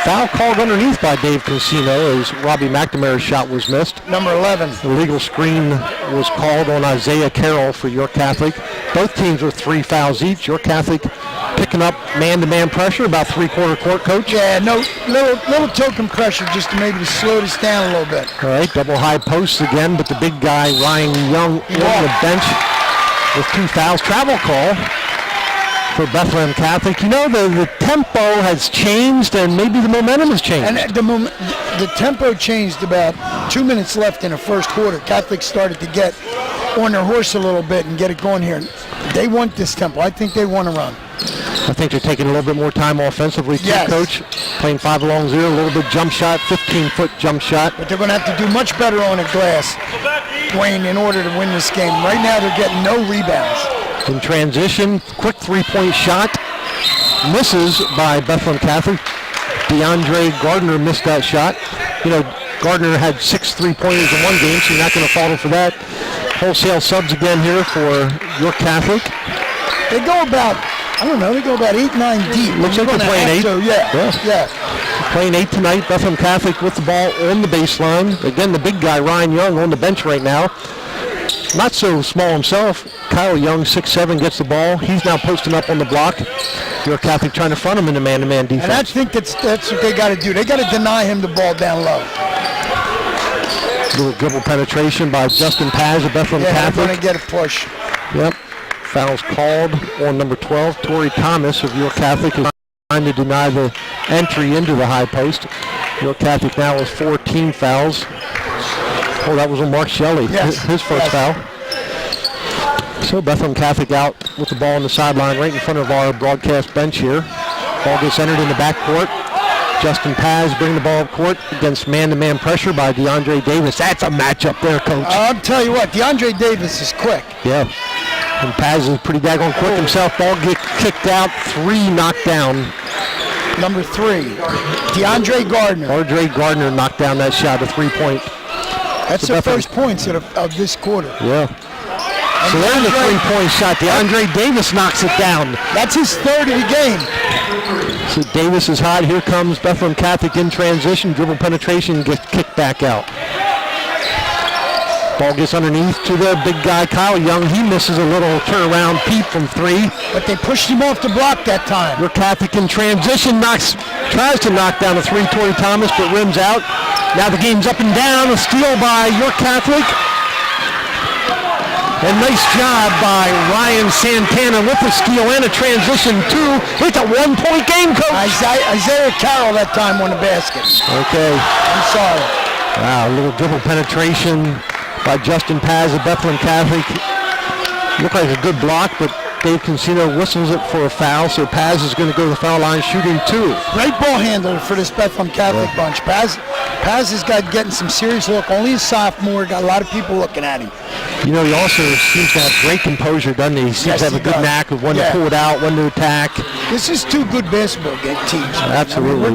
Foul called underneath by Dave Casino as Robbie McNamara's shot was missed. Number 11. The legal screen was called on Isaiah Carroll for York Catholic. Both teams with 3 fouls each. York Catholic picking up man-to-man pressure, about three-quarter court, Coach. Yeah, no, little token pressure just to maybe slow this down a little bit. All right, double high posts again, but the big guy, Ryan Young, on the bench with 2 fouls. Travel call for Bethlehem Catholic. You know, the tempo has changed and maybe the momentum has changed. And the tempo changed about 2 minutes left in the first quarter. Catholic started to get on their horse a little bit and get it going here. They want this tempo. I think they want to run. I think they're taking a little bit more time offensively too, yes. Coach. Playing 5 along 0, a little bit jump shot, 15-foot jump shot. But they're going to have to do much better on the glass, Dwayne, in order to win this game. Right now they're getting no rebounds. In transition, quick 3-point shot. Misses by Bethlehem Catholic. DeAndre Gardner missed that shot. You know, Gardner had 6 3-pointers in one game, so you're not going to fault him for that. Wholesale subs again here for York Catholic. They go about, I don't know, they go about 8, 9 deep. Looks like they're playing 8. So, yeah. Playing 8 tonight. Bethlehem Catholic with the ball on the baseline. Again, the big guy, Ryan Young, on the bench right now. Not so small himself. Kyle Young, 6'7", gets the ball. He's now posting up on the block. York Catholic trying to front him in the man-to-man defense. And I think that's what they got to do. They got to deny him the ball down low. Little dribble penetration by Justin Paz of Bethlehem Catholic. They're going to get a push. Yep. Fouls called on number 12, Torrey Thomas of York Catholic, is trying to deny the entry into the high post. York Catholic now has 14 fouls. Oh, that was on Mark Shelley, his first foul. So Bethlehem Catholic out with the ball on the sideline right in front of our broadcast bench here. Ball gets entered in the backcourt. Justin Paz bringing the ball up court against man-to-man pressure by DeAndre Davis. That's a matchup there, Coach. I'll tell you what, DeAndre Davis is quick. Yeah. And Paz is pretty daggone quick himself. Ball get kicked out, 3 knocked down. Number 3, DeAndre Gardner. DeAndre Gardner knocked down that shot, a 3-point. That's the first points of this quarter. Yeah. So there's a 3-point shot. DeAndre Davis knocks it down. That's his 3rd of the game. So Davis is hot. Here comes Bethlehem Catholic in transition. Dribble penetration, gets kicked back out. Ball gets underneath to the big guy, Kyle Young. He misses a little turnaround peep from 3. But they pushed him off the block that time. York Catholic in transition, tries to knock down a 3, Torrey Thomas, but rims out. Now the game's up and down. A steal by York Catholic. And nice job by Ryan Santana with the steal and a transition too. It's a 1-point game, Coach. Isaiah Carroll that time won the basket. Okay. I'm sorry. Wow, a little dribble penetration by Justin Paz of Bethlehem Catholic. Looked like a good block, but Dave Cancino whistles it for a foul, so Paz is going to go to the foul line shooting 2. Great ball handler for this Bethlehem Catholic bunch. Paz has got getting some serious look. Only a sophomore, got a lot of people looking at him. You know, he also seems to have great composure, doesn't he? He seems to have a good knack of when to pull it out, when to attack. This is 2 good basketball teams. Absolutely.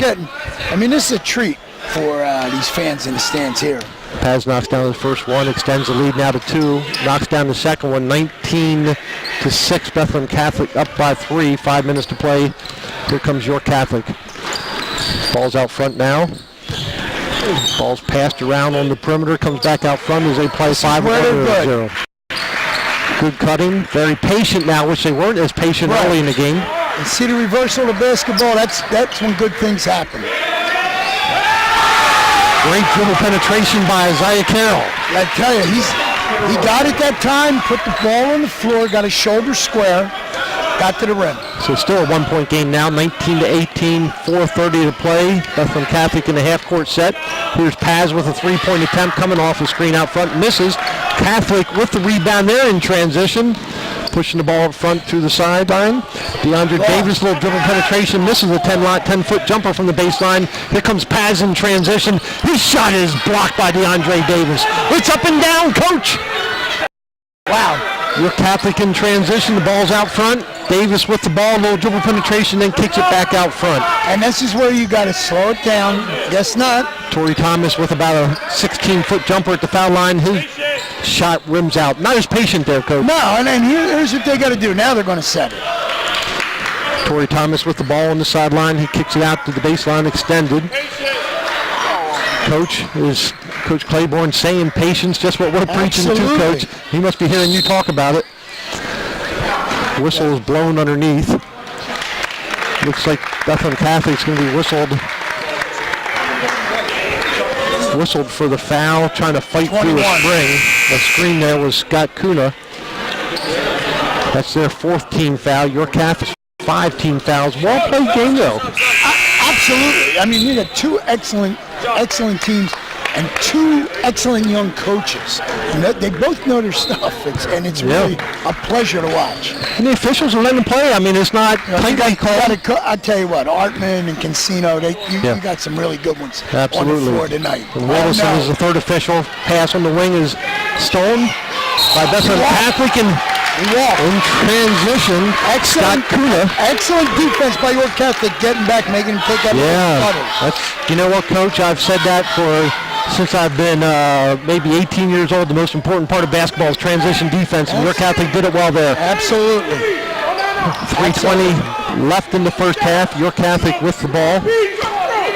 This is a treat for these fans in the stands here. Paz knocks down the first one, extends the lead now to 2, knocks down the second one, 19-6. Bethlehem Catholic up by 3, 5 minutes to play. Here comes York Catholic. Ball's out front now. Ball's passed around on the perimeter, comes back out front as they play 5-0. Good cutting, very patient now, which they weren't as patient early in the game. And see the reversal of basketball, that's when good things happen. Great dribble penetration by Isaiah Carroll. I tell you, he got it that time, put the ball on the floor, got his shoulder square, got to the rim. So still a 1-point game now, 19-18, 4:30 to play. Bethlehem Catholic in the half-court set. Here's Paz with a 3-point attempt coming off the screen out front, misses. Catholic with the rebound there in transition. Pushing the ball up front through the sideline. DeAndre Davis, little dribble penetration, misses a 10-foot jumper from the baseline. Here comes Paz in transition. His shot is blocked by DeAndre Davis. It's up and down, Coach. Wow. York Catholic in transition, the ball's out front. Davis with the ball, little dribble penetration, then kicks it back out front. And this is where you got to slow it down. Guess not. Torrey Thomas with about a 16-foot jumper at the foul line. His shot rims out. Not as patient there, Coach. No, and then here's what they got to do. Now they're going to set it. Torrey Thomas with the ball on the sideline. He kicks it out to the baseline extended. Coach Claiborne saying patience, just what we're preaching to, Coach. He must be hearing you talk about it. Whistle is blown underneath. Looks like Bethlehem Catholic's going to be whistled for the foul, trying to fight 21. Through a spring. The screen there was Scott Kuna. That's their 4th team foul. York Catholic 5 team fouls. Well played game though. Absolutely. I mean, you got 2 excellent teams and 2 excellent young coaches. And they both know their stuff, it's really a pleasure to watch. And the officials are letting them play. I mean, it's not play guy call. I tell you what, Artman and Cancino, you got some really good ones on the floor tonight. And Wilson is the 3rd official. Pass on the wing is stolen by Bethlehem Catholic and in transition. Scott Kuna. Excellent defense by York Catholic, getting back, making him take that. You know what, Coach? I've said that since I've been maybe 18 years old. The most important part of basketball is transition defense, and York Catholic did it well there. Absolutely. 3:20 left in the first half. York Catholic with the ball.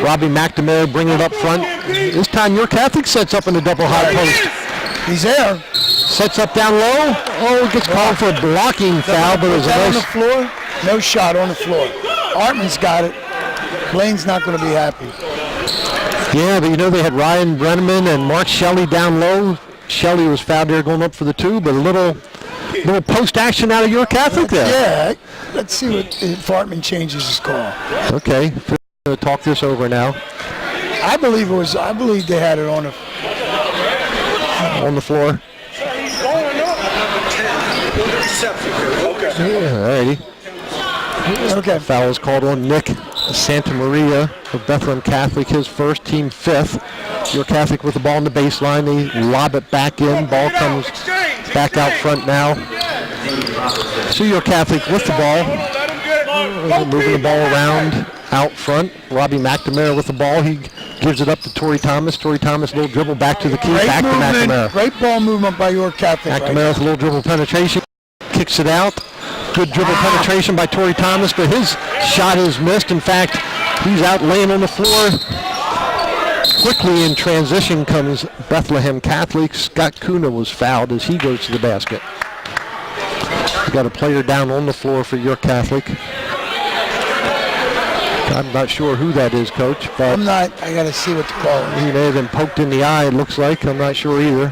Robbie McNamara bringing it up front. This time York Catholic sets up in the double high post. He's there. Sets up down low. Oh, gets called for a blocking foul, but it was a nice. On the floor. No shot on the floor. Artman's got it. Blaine's not going to be happy. Yeah, but they had Ryan Brenneman and Mark Shelley down low. Shelley was fouled there going up for the 2, but a little post action out of York Catholic there. Yeah, let's see if Artman changes his call. Okay, we'll talk this over now. I believe they had it on the floor. Alrighty. Okay. Foul is called on Nick Santa Maria of Bethlehem Catholic, his 1st, team 5th. York Catholic with the ball on the baseline. They lob it back in. Ball comes back out front now. So York Catholic with the ball. Moving the ball around out front. Robbie McNamara with the ball. He gives it up to Torrey Thomas. Torrey Thomas, a little dribble back to the key. Back to McNamara. Great ball movement by York Catholic. McNamara with a little dribble penetration. Kicks it out. Good dribble penetration by Torrey Thomas, but his shot is missed. In fact, he's out laying on the floor. Quickly in transition comes Bethlehem Catholic. Scott Kuna was fouled as he goes to the basket. We got a player down on the floor for York Catholic. I'm not sure who that is, Coach, but I got to see what the call is. He may have been poked in the eye, it looks like. I'm not sure either.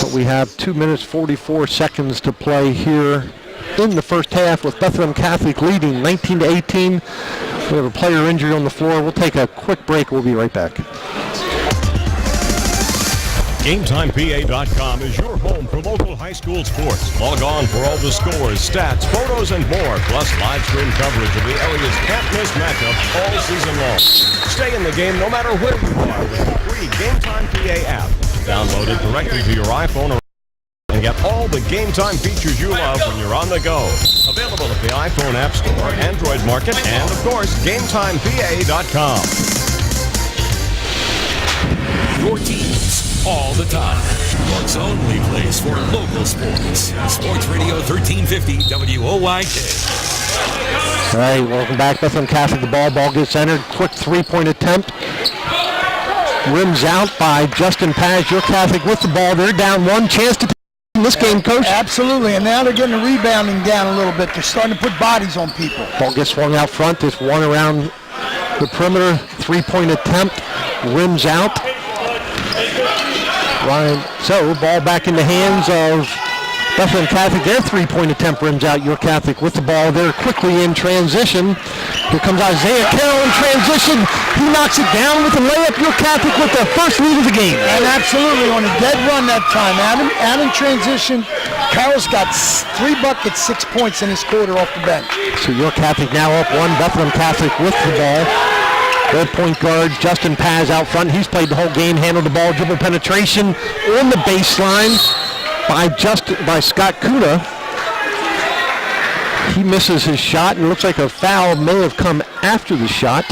But we have 2 minutes 44 seconds to play here in the first half with Bethlehem Catholic leading 19-18. We have a player injury on the floor. We'll take a quick break. We'll be right back. GameTimePA.com is your home for local high school sports. Log on for all the scores, stats, photos, and more, plus live stream coverage of the area's can't-miss matchups all season long. Stay in the game no matter where you are with the free GameTime PA app. Download it directly to your iPhone and get all the Game Time features you love when you're on the go. Available at the iPhone App Store, Android Market, and, of course, GameTimePA.com. Your teams all the time. York's only place for local sports. Sports Radio 1350 WOYK. All right, welcome back. Bethlehem Catholic, the ball gets entered. Quick 3-point attempt. Rims out by Justin Paz. York Catholic with the ball. They're down 1. Chance to in this game, Coach. Absolutely, and now they're getting the rebounding down a little bit. They're starting to put bodies on people. Ball gets swung out front. There's one around the perimeter. 3-point attempt. Rims out. So ball back in the hands of Bethlehem Catholic. Their 3-point attempt rims out. York Catholic with the ball there quickly in transition. Here comes Isaiah Carroll in transition. He knocks it down with a layup. York Catholic with the first lead of the game. And absolutely on a dead run that time. Out in transition. Carroll's got 3 buckets, 6 points in his quarter off the bench. So York Catholic now up 1. Bethlehem Catholic with the ball. Their point guard, Justin Paz, out front. He's played the whole game, handled the ball, dribble penetration on the baseline by Scott Kuna. He misses his shot, and it looks like a foul may have come after the shot.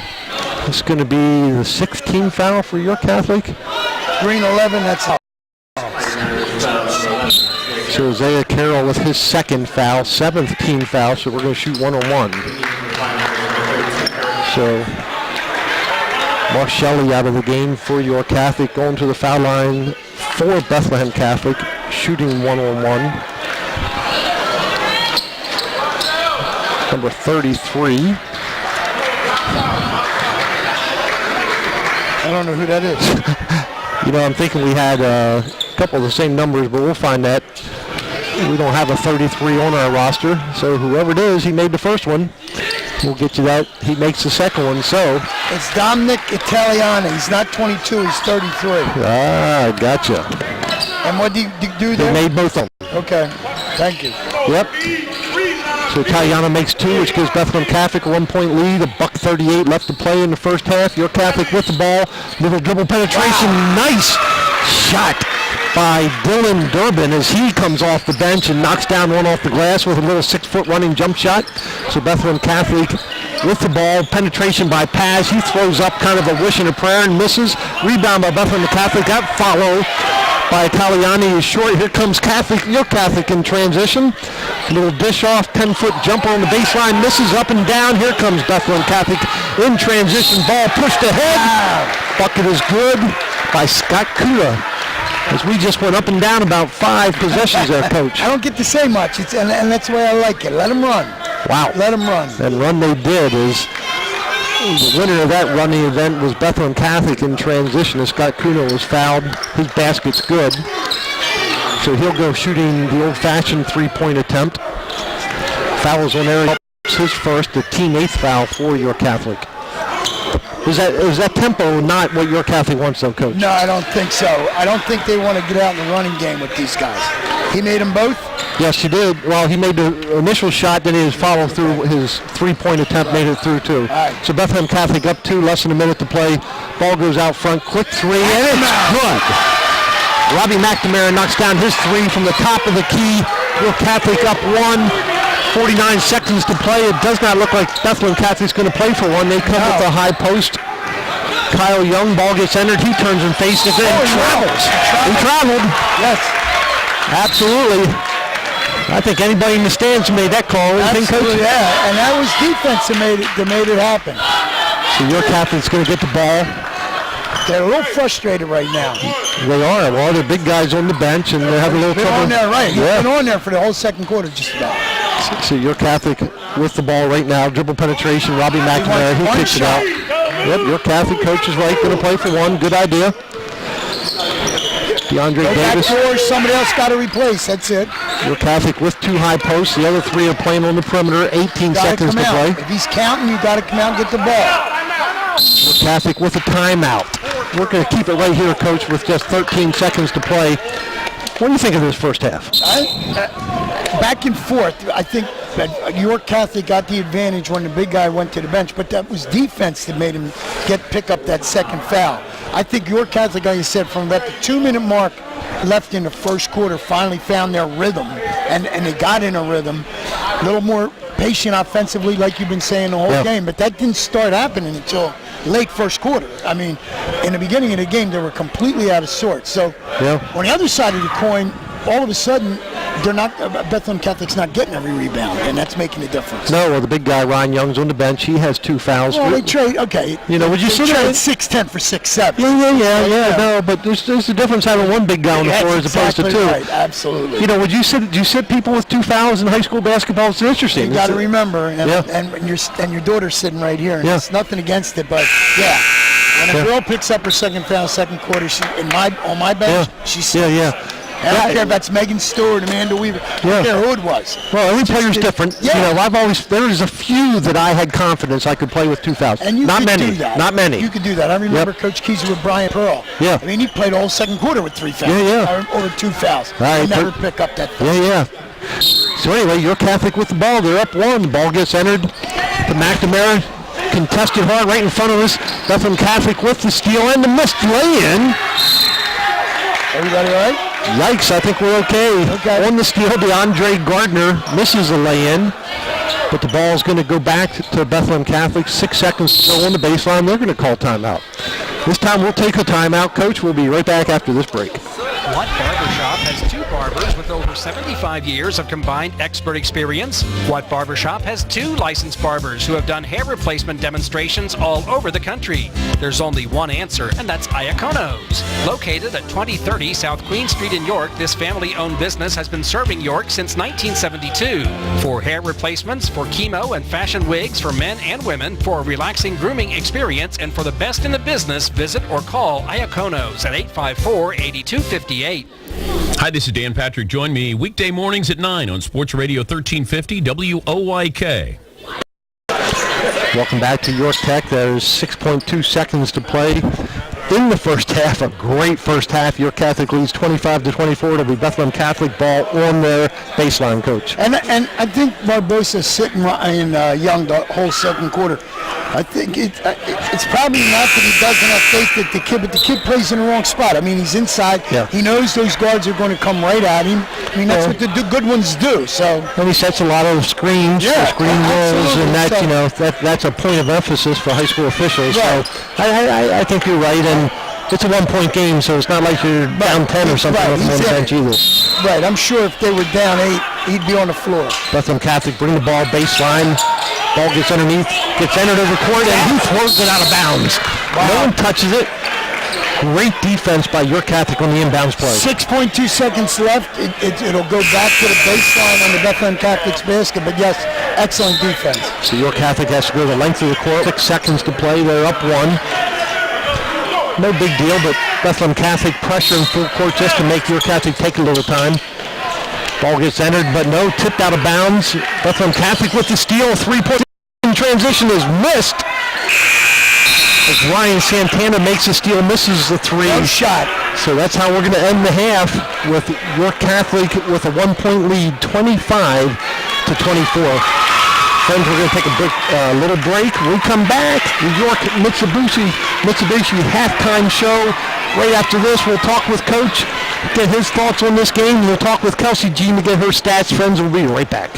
It's going to be the 16th foul for York Catholic. Green 11, that's all. So Isaiah Carroll with his second foul, 7th team foul, so we're going to shoot 1-on-1. So Mark Shelley out of the game for York Catholic, going to the foul line for Bethlehem Catholic, shooting 1-on-1. Number 33. I don't know who that is. You know, I'm thinking we had a couple of the same numbers, but we'll find that. We don't have a 33 on our roster, so whoever it is, he made the first one. We'll get you that. He makes the second one, so. It's Dominic Italiani. He's not 22, he's 33. Ah, gotcha. And what did you do there? He made both of them. Okay, thank you. Yep. So Italiano makes 2, which gives Bethlehem Catholic a 1-point lead. $1:38 left to play in the first half. York Catholic with the ball. Little dribble penetration. Wow. Nice shot by Dylan Durbin as he comes off the bench and knocks down one off the glass with a little 6-foot running jump shot. So Bethlehem Catholic with the ball. Penetration by Paz. He throws up kind of a wish and a prayer and misses. Rebound by Bethlehem Catholic. That follow by Italiani is short. Here comes York Catholic in transition. Little dish off, 10-foot jumper on the baseline, misses up and down. Here comes Bethlehem Catholic in transition. Ball pushed ahead. Wow. Bucket is good by Scott Kula. As we just went up and down about 5 possessions there, Coach. I don't get to say much, and that's the way I like it. Let them run. Wow. Let them run. And run they did. Is the winner of that running event was Bethlehem Catholic in transition. As Scott Kuno was fouled. His basket's good. So he'll go shooting the old-fashioned 3-point attempt. Fouls on Eric. His first, the team 8th foul for York Catholic. Is that tempo not what York Catholic wants, though, Coach? No, I don't think so. I don't think they want to get out in the running game with these guys. He made them both? Yes, he did. Well, he made the initial shot, then his follow through, his 3-point attempt made it through, too. Right. So Bethlehem Catholic up 2, less than a minute to play. Ball goes out front, quick 3, and it's good. Robbie McNamara knocks down his 3 from the top of the key. York Catholic up 1. 49 seconds to play. It does not look like Bethlehem Catholic's going to play for one. They come with the high post. Kyle Young, ball gets entered. He turns and faces it and travels. He traveled. Yes. Absolutely. I think anybody in the stands made that call. Absolutely, yeah. And that was defense that made it happen. So York Catholic's going to get the ball. They're a little frustrated right now. They are. Well, they're big guys on the bench, and they're having a little trouble. On there, right. He's been on there for the whole second quarter, just about. So York Catholic with the ball right now. Dribble penetration. Robbie McNamara, he kicks it out. Yep, York Catholic coach is right. Going to play for one. Good idea. DeAndre Davis. Back somebody else got to replace. That's it. York Catholic with 2 high posts. The other 3 are playing on the perimeter. 18 seconds to play. If he's counting, you got to come out and get the ball. York Catholic with a timeout. We're going to keep it right here, Coach, with just 13 seconds to play. What do you think of this first half? Back and forth. I think that York Catholic got the advantage when the big guy went to the bench, but that was defense that made him pick up that second foul. I think York Catholic, like I said, from about the 2-minute mark left in the first quarter, finally found their rhythm, and they got in a rhythm. A little more patient offensively, like you've been saying the whole game, but that didn't start happening until late first quarter. I mean, in the beginning of the game, they were completely out of sorts. So on the other side of the coin, all of a sudden, they're not. Bethlehem Catholic's not getting every rebound, and that's making a difference. No, well, the big guy Ryan Young's on the bench. He has 2 fouls. Well, they trade. Okay, you know, would you say trade 6'10" for 6'7"? Yeah. No, but there's a difference having one big guy on the floor as opposed to 2. Right, absolutely. You know, would you sit people with 2 fouls in high school basketball? It's interesting. You got to remember, and your daughter's sitting right here, and it's nothing against it, but when a girl picks up her second foul, second quarter, on my bench, she's I don't care if that's Megan Stewart, Amanda Weaver. I don't care who it was. Well, every player's different. Yeah. You know, there's a few that I had confidence I could play with 2 fouls. And you not could many. do that. Not many. You could do that. I remember Coach Keys with Brian Pearl. Yeah. I mean, he played all second quarter with 3 fouls. Or 2 fouls. Right. He never pick up that foul. Yeah. So anyway, York Catholic with the ball. They're up 1. The ball gets entered to McNamara. Contested hard right in front of us. Bethlehem Catholic with the steal and the missed lay-in. Everybody all right? Yikes, I think we're okay. On the steal, DeAndre Gardner misses a lay-in. but the ball's going to go back to Bethlehem Catholic. 6 seconds to go on the baseline. They're going to call timeout. This time we'll take a timeout, Coach. We'll be right back after this break. Watt Barbershop has 2 barbers with over 75 years of combined expert experience. Watt Barbershop has 2 licensed barbers who have done hair replacement demonstrations all over the country. There's only one answer, and that's Iacono's. Located at 2030 South Queen Street in York, this family-owned business has been serving York since 1972. For hair replacements, for chemo and fashion wigs for men and women, for a relaxing grooming experience, and for the best in the business, visit or call Iacono's at 854-8258. Hi, this is Dan Patrick. Join me weekday mornings at 9 on Sports Radio 1350 WOYK. Welcome back to York Tech. There's 6.2 seconds to play in the first half. A great first half. York Catholic leads 25-24. It'll be Bethlehem Catholic ball on their baseline, Coach. And I think Barbosa's sitting in Young the whole second quarter. I think it's probably not that he doesn't have faith that the kid, but the kid plays in the wrong spot. I mean, he's inside. Yeah. He knows those guards are going to come right at him. I mean, that's what the good ones do. So. And he sets a lot of screens, screen rolls, and that's a point of emphasis for high school officials. Right. So I think you're right, and it's a 1-point game, so it's not like you're down 10 or something on the bench either. Right. I'm sure if they were down 8, he'd be on the floor. Bethlehem Catholic bring the ball baseline. Ball gets underneath, gets entered over court, and he throws it out of bounds. Wow. No one touches it. Great defense by York Catholic on the inbounds play. 6.2 seconds left. It'll go back to the baseline on the Bethlehem Catholic's basket, but yes, excellent defense. So York Catholic has to go the length of the court. 6 seconds to play. They're up 1. No big deal, but Bethlehem Catholic pressure in full court just to make York Catholic take a little time. Ball gets entered, but no, tipped out of bounds. Bethlehem Catholic with the steal. 3-point transition is missed. As Ryan Santana makes a steal, misses the 3. No shot. So that's how we're going to end the half with York Catholic with a 1-point lead, 25-24. Friends, we're going to take a little break. When we come back, the York Mitsubishi halftime show. Right after this, we'll talk with Coach, get his thoughts on this game. We'll talk with Kelsey Jean to get her stats. Friends, we'll be right back.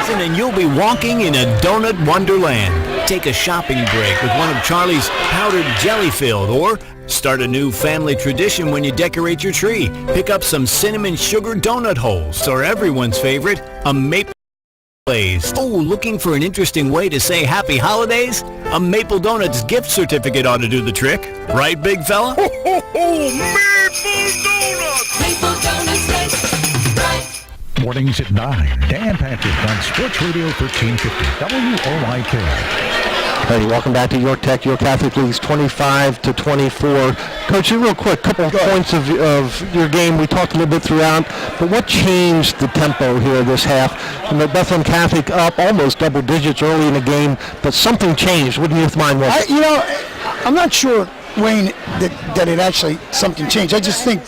And you'll be walking in a donut wonderland. Take a shopping break with one of Charlie's powdered jelly-filled, or start a new family tradition when you decorate your tree. Pick up some cinnamon sugar donut holes, or everyone's favorite, a maple glaze. Oh, looking for an interesting way to say happy holidays? A Maple Donuts gift certificate ought to do the trick. Right, big fella? Ho, ho, ho! Maple Donuts! Maple Donuts taste right. Mornings at 9. Dan Patrick on Sports Radio 1350 WOYK. Hey, welcome back to York Tech. York Catholic leads 25-24. Coach, real quick, couple of points of your game. We talked a little bit throughout, but what changed the tempo here this half? And the Bethlehem Catholic up almost double digits early in the game, but something changed. What do you mind? I'm not sure, Wayne, that it actually something changed. I just think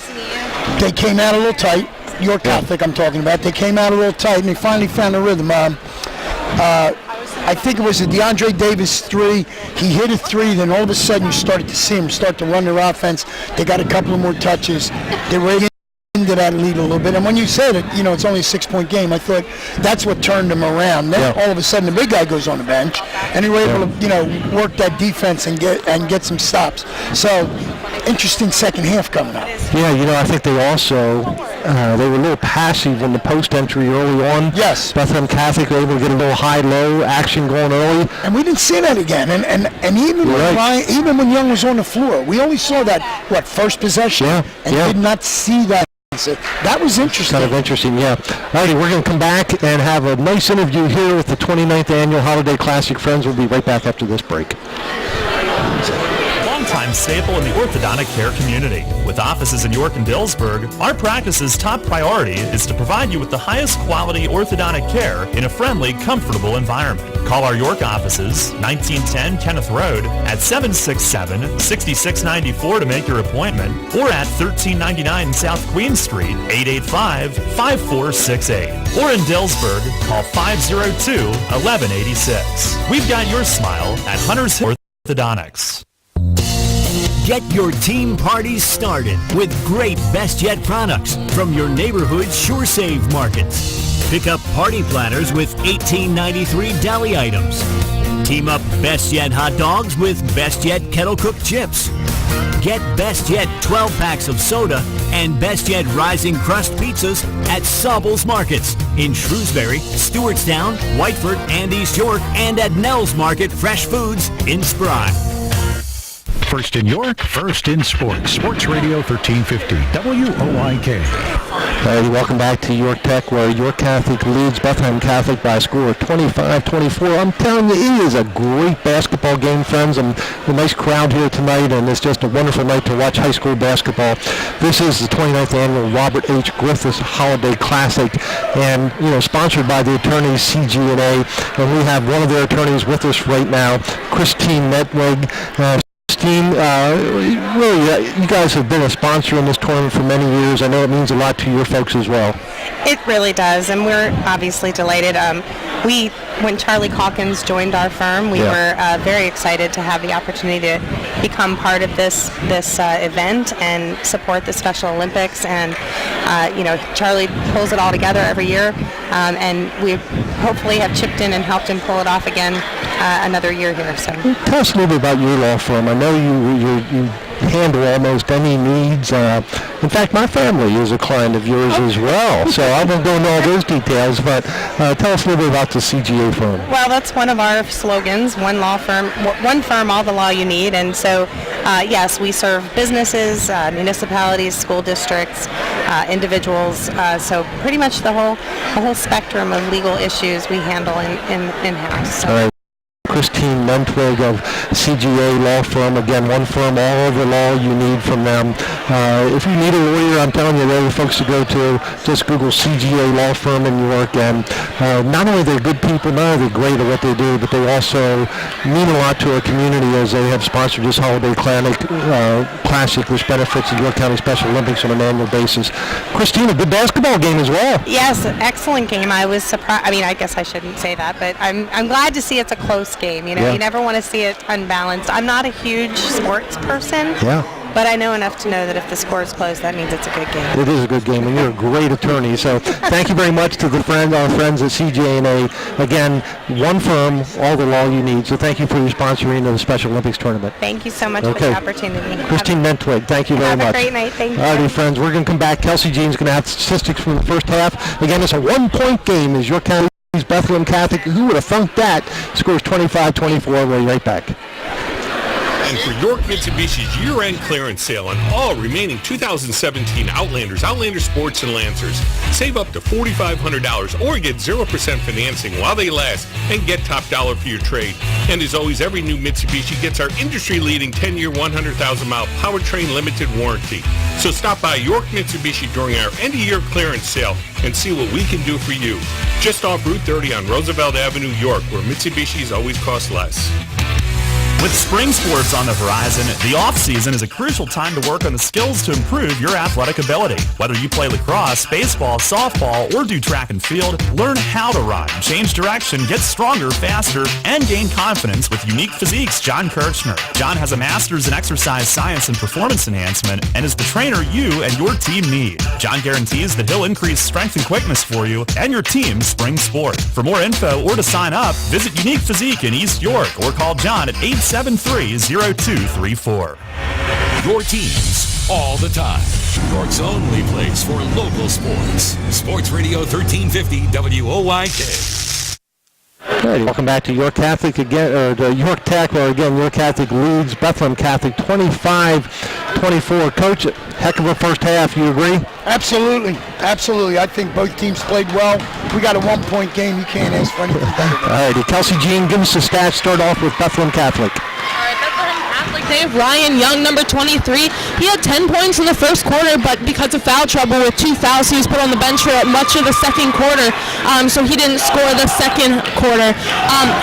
they came out a little tight. York Catholic, I'm talking about. They came out a little tight, and they finally found a rhythm. I think it was a DeAndre Davis 3. He hit a 3, then all of a sudden you started to see them start to run their offense. They got a couple of more touches. They were into that lead a little bit. And when you said it, it's only a 6-point game, I thought that's what turned them around. Then all of a sudden the big guy goes on the bench, and they were able to, work that defense and get some stops. So, interesting second half coming up. Yeah, I think they also they were a little passive in the post entry early on. Yes. Bethlehem Catholic were able to get a little high-low action going early. And we didn't see that again. And even when Young was on the floor, we only saw that, first possession? And did not see that. That was interesting. Kind of interesting, yeah. All righty, we're going to come back and have a nice interview here with the 29th Annual Holiday Classic. Friends, we'll be right back after this break. Longtime staple in the orthodontic care community. With offices in York and Dillsburg, our practice's top priority is to provide you with the highest quality orthodontic care in a friendly, comfortable environment. Call our York offices, 1910 Kenneth Road, at 767-6694 to make your appointment, or at 1399 South Queen Street, 885-5468. Or in Dillsburg, call 502-1186. We've got your smile at Hunter's Orthodontics. Get your team parties started with great Best Yet products from your neighborhood SureSave markets. Pick up party platters with $18.93 deli items. Team up Best Yet hot dogs with Best Yet kettle cooked chips. Get Best Yet 12 packs of soda and Best Yet Rising Crust pizzas at Sobel's Markets in Shrewsbury, Stewartstown, Whiteford, and East York, and at Nell's Market Fresh Foods in Spry. First in York, first in sports. Sports Radio 1350, WOIK. Hey, welcome back to York Tech, where York Catholic leads Bethlehem Catholic by a score of 25-24. I'm telling you, it is a great basketball game, friends, and a nice crowd here tonight, and it's just a wonderful night to watch high school basketball. This is the 29th annual Robert H. Griffith Holiday Classic, and, sponsored by the attorneys CG&A, and we have one of their attorneys with us right now, Christine Netwig. Christine, really, you guys have been a sponsor in this tournament for many years. I know it means a lot to your folks as well. It really does, and we're obviously delighted. When Charlie Calkins joined our firm, we were very excited to have the opportunity to become part of this event and support the Special Olympics. And Charlie pulls it all together every year, and we hopefully have chipped in and helped him pull it off again another year here. So, tell us a little bit about your law firm. I know you handle almost any needs. In fact, my family is a client of yours as well, so I won't go into all those details, but tell us a little bit about the CGA firm. Well, that's one of our slogans, one firm, all the law you need. And so, yes, we serve businesses, municipalities, school districts, individuals, so pretty much the whole spectrum of legal issues we handle in-house. So. All right. Christine Mentwig of CGA Law Firm. Again, one firm, all over law you need from them. If you need a lawyer, I'm telling you, they're the folks to go to. Just Google CGA Law Firm in New York. And not only are they good people, not only are they great at what they do, but they also mean a lot to our community as they have sponsored this Holiday Classic, which benefits the York County Special Olympics on an annual basis. Christine, a good basketball game as well. Yes, excellent game. I was surprised. I mean, I guess I shouldn't say that, but I'm glad to see it's a close game. You never want to see it unbalanced. I'm not a huge sports person. But I know enough to know that if the score is close, that means it's a good game. It is a good game, and you're a great attorney. So thank you very much to our friends at CJNA. Again, one firm, all the law you need. So thank you for your sponsoring of the Special Olympics tournament. Thank you so much for the opportunity. Christine Mentwig, thank you very much. Have a great night. Thank you. All righty, friends, we're going to come back. Kelsey Jean's going to have statistics from the first half. Again, it's a one-point game as York County Bethlehem Catholic. Who would have thunk that? Scores 25-24. We'll be right back. And for York Mitsubishi's year-end clearance sale on all remaining 2017 Outlanders, Outlander Sports, and Lancers, save up to $4,500 or get 0% financing while they last and get top dollar for your trade. And as always, every new Mitsubishi gets our industry-leading 10-year, 100,000-mile powertrain limited warranty. So stop by York Mitsubishi during our end-of-year clearance sale and see what we can do for you. Just off Route 30 on Roosevelt Avenue, York, where Mitsubishis always cost less. With spring sports on the horizon, the off-season is a crucial time to work on the skills to improve your athletic ability. Whether you play lacrosse, baseball, softball, or do track and field, learn how to run, change direction, get stronger, faster, and gain confidence with Unique Physique's John Kirchner. John has a master's in exercise science and performance enhancement and is the trainer you and your team need. John guarantees that he'll increase strength and quickness for you and your team's spring sport. For more info or to sign up, visit Unique Physique in East York or call John at 873-0234. Your teams all the time. York's only place for local sports. Sports Radio 1350 WOIK. Right, welcome back to York Catholic again, or to York Tech, where again York Catholic leads Bethlehem Catholic 25-24. Coach, heck of a first half. You agree? Absolutely. I think both teams played well. We got a one-point game. You can't ask for anything better. All righty, Kelsey Jean, give us the stats. Start off with Bethlehem Catholic. They have Ryan Young, number 23. He had 10 points in the first quarter, but because of foul trouble with 2 fouls, he was put on the bench for much of the second quarter, so he didn't score the second quarter.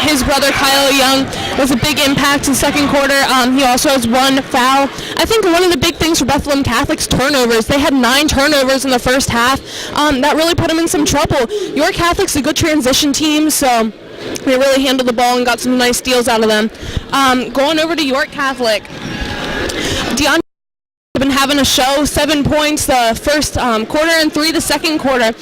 His brother, Kyle Young, was a big impact in the second quarter. He also has 1 foul. I think one of the big things for Bethlehem Catholic's turnovers, they had 9 turnovers in the first half. That really put them in some trouble. York Catholic's a good transition team, so they really handled the ball and got some nice steals out of them. Going over to York Catholic, DeAndre been having a show. 7 points the first quarter and 3 the second quarter.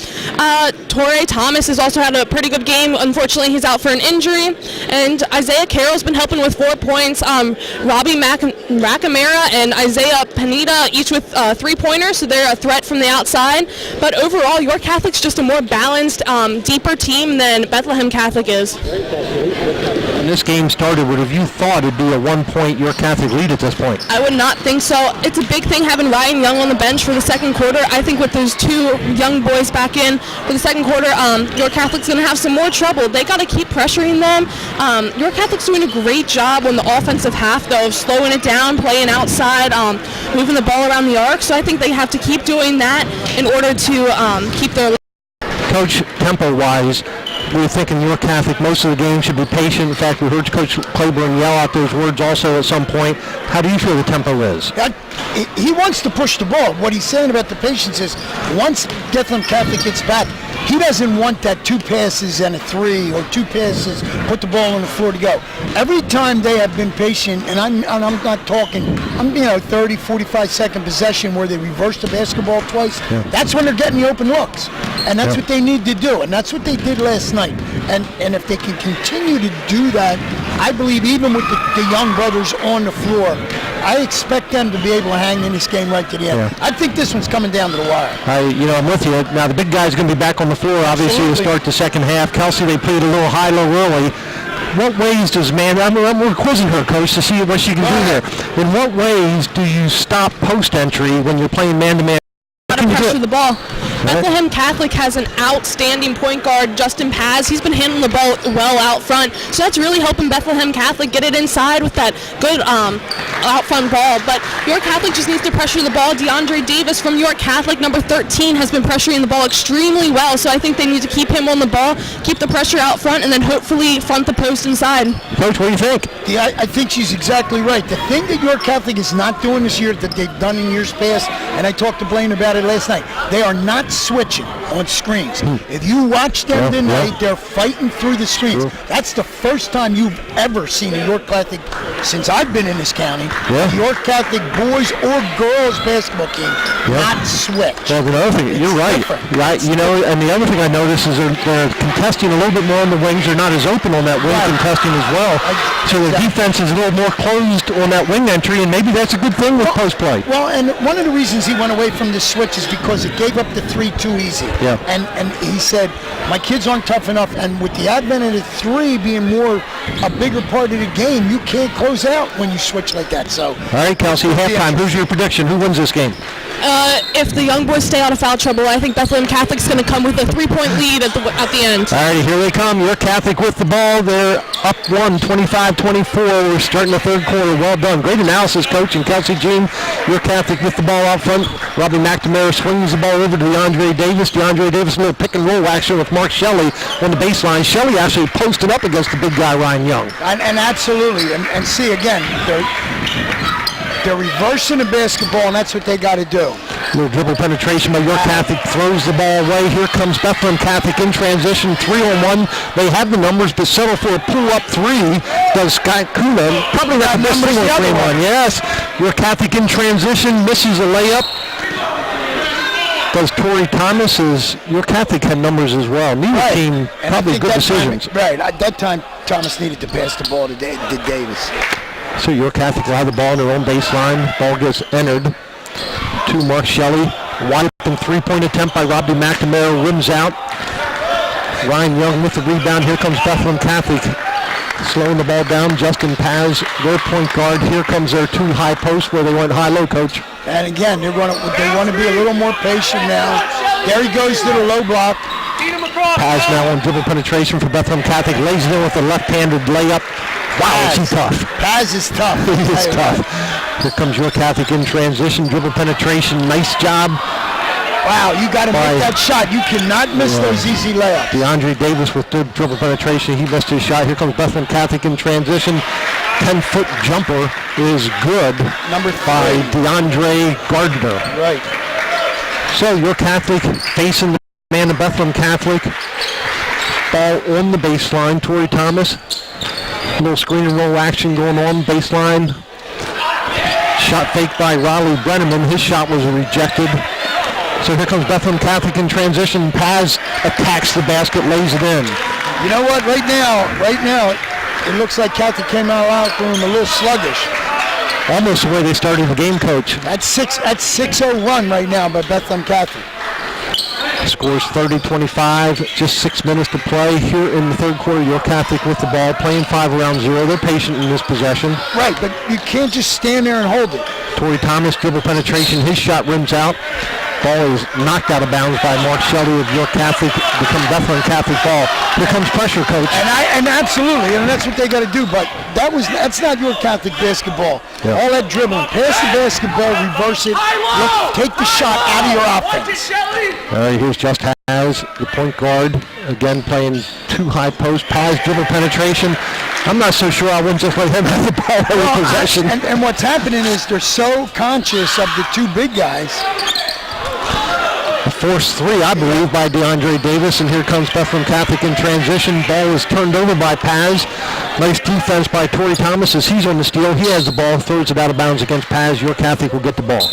Torrey Thomas has also had a pretty good game. Unfortunately, he's out for an injury. And Isaiah Carroll's been helping with 4 points. Robbie McNamara and Isaiah Pineda each with 3-pointers, so they're a threat from the outside. But overall, York Catholic's just a more balanced, deeper team than Bethlehem Catholic is. When this game started, would have you thought it'd be a 1-point York Catholic lead at this point? I would not think so. It's a big thing having Ryan Young on the bench for the second quarter. I think with those 2 young boys back in for the second quarter, York Catholic's going to have some more trouble. They got to keep pressuring them. York Catholic's doing a great job on the offensive half, though, of slowing it down, playing outside, moving the ball around the arc. So I think they have to keep doing that in order to keep their... Coach, tempo-wise, we were thinking York Catholic most of the game should be patient. In fact, we heard Coach Claiborne yell out those words also at some point. How do you feel the tempo is? He wants to push the ball. What he's saying about the patience is once Bethlehem Catholic gets back, he doesn't want that 2 passes and a 3 or 2 passes, put the ball on the floor to go. Every time they have been patient, and I'm not talking, 30, 45-second possession where they reverse the basketball twice, that's when they're getting the open looks. And that's what they need to do, and that's what they did last night. And if they can continue to do that, I believe even with the young brothers on the floor, I expect them to be able to hang in this game right to the end. Yeah. I think this one's coming down to the wire. I'm with you. Now, the big guy's going to be back on the floor, obviously, to start the second half. Kelsey, they played a little high-low early. What ways does we're quizzing her, Coach, to see what she can do there. In what ways do you stop post-entry when you're playing man-to-man? How to pressure the ball. Bethlehem Catholic has an outstanding point guard, Justin Paz. He's been handling the ball well out front, so that's really helping Bethlehem Catholic get it inside with that good out front ball. But York Catholic just needs to pressure the ball. DeAndre Davis from York Catholic, number 13, has been pressuring the ball extremely well, so I think they need to keep him on the ball, keep the pressure out front, and then hopefully front the post inside. Coach, what do you think? Yeah, I think she's exactly right. The thing that York Catholic is not doing this year that they've done in years past, and I talked to Blaine about it last night, they are not switching on screens. If you watch them tonight, they're fighting through the screens. That's the first time you've ever seen a York Catholic, since I've been in this county, York Catholic boys or girls basketball team not switch. Well, another thing, you're right. Right. And the other thing I noticed is they're contesting a little bit more on the wings. They're not as open on that wing contesting as well. So the defense is a little more closed on that wing entry, and maybe that's a good thing with post play. Well, and one of the reasons he went away from the switch is because it gave up the 3 too easy. Yeah. And he said, my kids aren't tough enough, and with the advent of the 3 being a bigger part of the game, you can't close out when you switch like that. So. All right, Kelsey, halftime. Who's your prediction? Who wins this game? If the young boys stay out of foul trouble, I think Bethlehem Catholic's going to come with a 3-point lead at the end. All right, here they come. York Catholic with the ball. They're up 25-24. We're starting the third quarter. Well done. Great analysis, Coach. And Kelsey Jean, York Catholic with the ball out front. Robbie McNamara swings the ball over to DeAndre Davis. DeAndre Davis, a little pick and roll action with Mark Shelley on the baseline. Shelley actually posted up against the big guy, Ryan Young. And absolutely. And see, again, they're reversing the basketball, and that's what they got to do. Little dribble penetration by York Catholic, throws the ball away. Here comes Bethlehem Catholic in transition, 3-on-1. They have the numbers, but settle for a pull-up 3. Does Scott Kuna. Probably not the best thing on 3-1. Yes. York Catholic in transition, misses a layup. Does Torrey Thomas. York Catholic had numbers as well. Neither team probably good decisions. At that time, Thomas needed to pass the ball to Davis. So York Catholic will have the ball on their own baseline. Ball gets entered to Mark Shelley. Wide open 3-point attempt by Robbie McNamara. Rims out. Ryan Young with the rebound. Here comes Bethlehem Catholic. Slowing the ball down. Justin Paz, their point guard. Here comes their 2 high posts where they went high-low, Coach. And again, they want to be a little more patient now. There he goes to the low block. Paz now on dribble penetration for Bethlehem Catholic. Lays it in with a left-handed layup. Wow, is he tough. Paz is tough. He is tough. Here comes York Catholic in transition. Dribble penetration. Nice job. Wow, you got to make that shot. You cannot miss those easy layups. DeAndre Davis with good dribble penetration. He missed his shot. Here comes Bethlehem Catholic in transition. 10-foot jumper is good. Number 3. By DeAndre Gardner. Right. So York Catholic facing the man of Bethlehem Catholic. Ball on the baseline. Torrey Thomas. A little screen and roll action going on baseline. Shot fake by Raleigh Brenneman. His shot was rejected. So here comes Bethlehem Catholic in transition. Paz attacks the basket, lays it in. You know what? Right now, it looks like Catholic came out room a little sluggish. Almost the way they started the game, Coach. That's 6-0 run right now by Bethlehem Catholic. Scores 30-25, just 6 minutes to play here in the third quarter. York Catholic with the ball, playing 5 around 0. They're patient in this possession. Right, but you can't just stand there and hold it. Torrey Thomas, dribble penetration, his shot rims out. Ball is knocked out of bounds by Mark Shelley of York Catholic, becomes Bethlehem Catholic ball. Here comes pressure, Coach. And absolutely, and that's what they got to do, but that's not York Catholic basketball. Yeah. All that dribbling. Pass the basketball, reverse it, take the shot out of your offense. All right, here's Just Has, the point guard, again playing 2 high post. Paz dribble penetration. I'm not so sure I wouldn't just let him have the ball every possession. And what's happening is they're so conscious of the 2 big guys. A forced 3, I believe, by DeAndre Davis, and here comes Bethlehem Catholic in transition. Ball is turned over by Paz. Nice defense by Torrey Thomas as he's on the steal. He has the ball, throws it out of bounds against Paz. York Catholic will get the ball.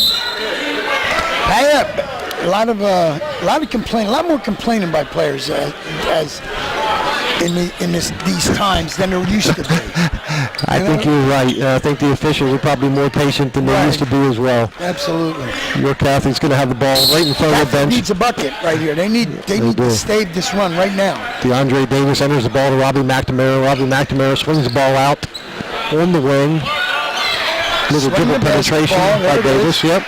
A lot more complaining by players as in these times than there used to be. I think you're right. I think the officials are probably more patient than they used to be as well. Absolutely. York Catholic's going to have the ball right in front of the bench. Needs a bucket right here. They need to stave this run right now. DeAndre Davis enters the ball to Robbie McNamara. Robbie McNamara swings the ball out on the wing. Little dribble penetration by Davis. Yep.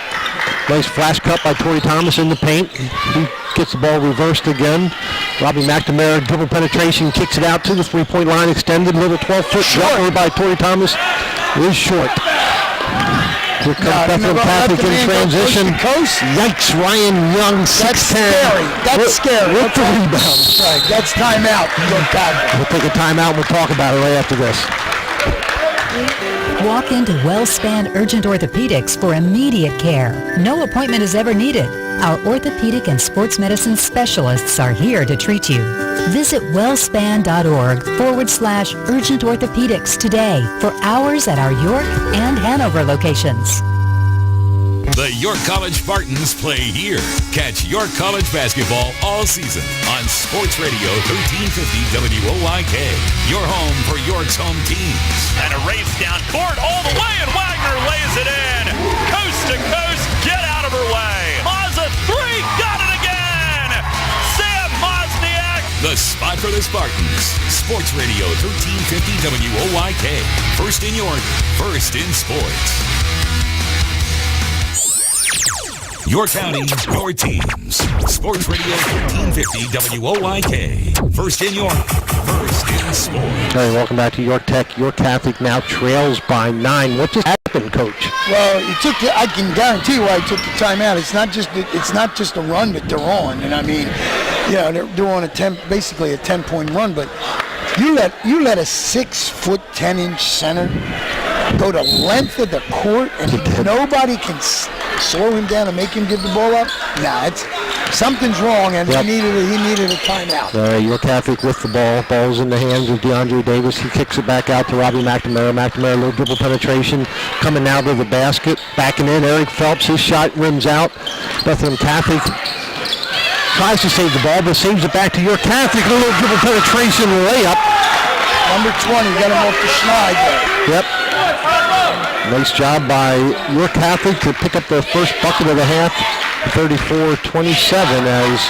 Nice flash cut by Torrey Thomas in the paint. He gets the ball reversed again. Robbie McNamara, dribble penetration, kicks it out to the three-point line, extended. Little 12-foot jumper by Torrey Thomas is short. Here comes Bethlehem Catholic in transition. Yikes, Ryan Young, 6'10". That's scary. With the rebound. Right, that's timeout. We'll take a timeout and we'll talk about it right after this. Walk into WellSpan Urgent Orthopedics for immediate care. No appointment is ever needed. Our orthopedic and sports medicine specialists are here to treat you. Visit wellspan.org/urgent orthopedics today for hours at our York and Hanover locations. The York College Spartans play here. Catch York College basketball all season on Sports Radio 1350 WOYK. Your home for York's home teams. And a race down court all the way, and Wagner lays it in. Coast to coast, get out of her way. Mazza 3, got it again. Sam Mozniak. The spot for the Spartans. Sports Radio 1350 WOYK. First in York, first in sports. Your county, your teams. Sports Radio 1350 WOYK. First in York, first in sports. All right, welcome back to York Tech. York Catholic now trails by 9. What just happened, Coach? Well, I can guarantee why he took the timeout. It's not just a run that they're on, and I mean, they're on basically a 10-point run. But you let a 6'10" center go the length of the court, and nobody can slow him down and make him give the ball up? Nah, something's wrong, and he needed a timeout. All right, York Catholic with the ball. Ball's in the hands of DeAndre Davis. He kicks it back out to Robbie McNamara. McNamara, a little dribble penetration, coming now to the basket. Backing in, Eric Phelps. His shot rims out. Bethlehem Catholic tries to save the ball, but saves it back to York Catholic. A little dribble penetration layup. Number 20, got him off the slide there. Yep. Nice job by York Catholic to pick up their first bucket of the half, 34-27 as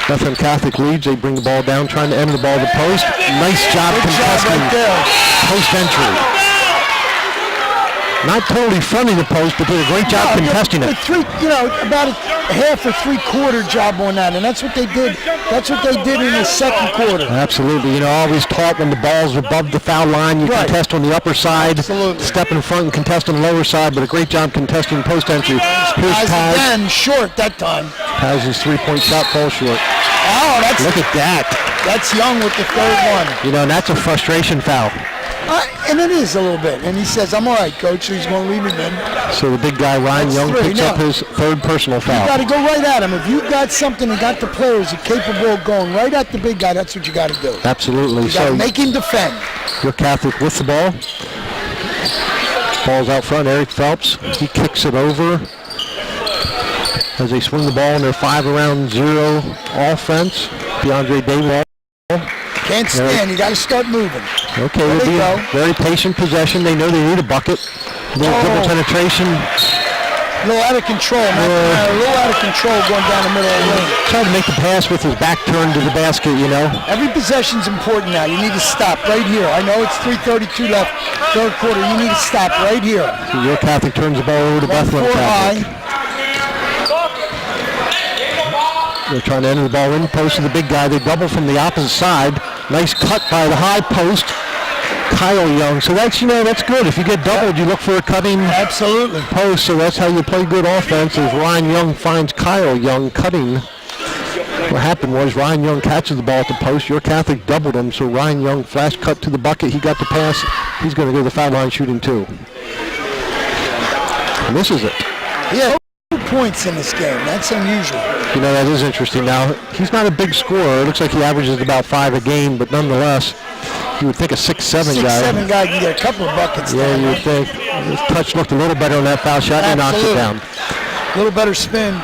Bethlehem Catholic leads. They bring the ball down, trying to enter the ball to the post. Nice job contesting post entry. Not totally fronting the post, but did a great job contesting it. About a half or three-quarter job on that, and that's what they did. That's what they did in the second quarter. Absolutely. Always taught when the ball's above the foul line, you contest on the upper side, step in front and contest on the lower side, but a great job contesting post entry. Here's Paz. Again, short that time. Paz's three-point shot falls short. Oh, look at that. That's Young with the third one. And that's a frustration foul. And it is a little bit. And he says, I'm all right, Coach, so he's going to leave him in. So the big guy, Ryan Young, picks up his third personal foul. You got to go right at him. If you've got something and got the players that are capable of going right at the big guy, that's what you got to do. Absolutely. You got to make him defend. York Catholic with the ball. Ball's out front. Eric Phelps. He kicks it over as they swing the ball in their 5-around 0 offense. DeAndre Davis. Can't stand. You got to start moving. Okay, they're being very patient possession. They know they need a bucket. A little dribble penetration. A little out of control, man. A little out of control going down the middle of the lane. Tried to make the pass with his back turned to the basket, you know. Every possession's important now. You need to stop right here. I know it's 3:32 left, third quarter. You need to stop right here. So York Catholic turns the ball over to Bethlehem Catholic. They're trying to enter the ball in post to the big guy. They double from the opposite side. Nice cut by the high post, Kyle Young. So that's, that's good. If you get doubled, you look for a cutting post. So that's how you play good offense. As Ryan Young finds Kyle Young cutting. What happened was Ryan Young catches the ball at the post. York Catholic doubled him. So Ryan Young flash cut to the bucket. He got the pass. He's going to go to the foul line shooting 2. And this is it. Yeah. Points in this game. That's unusual. That is interesting. Now, he's not a big scorer. It looks like he averages about 5 a game, but nonetheless, you would think a 6'7" guy. 6'7" guy can get a couple of buckets. Yeah, you would think. His touch looked a little better on that foul shot, and he knocks it down. A little better spin. All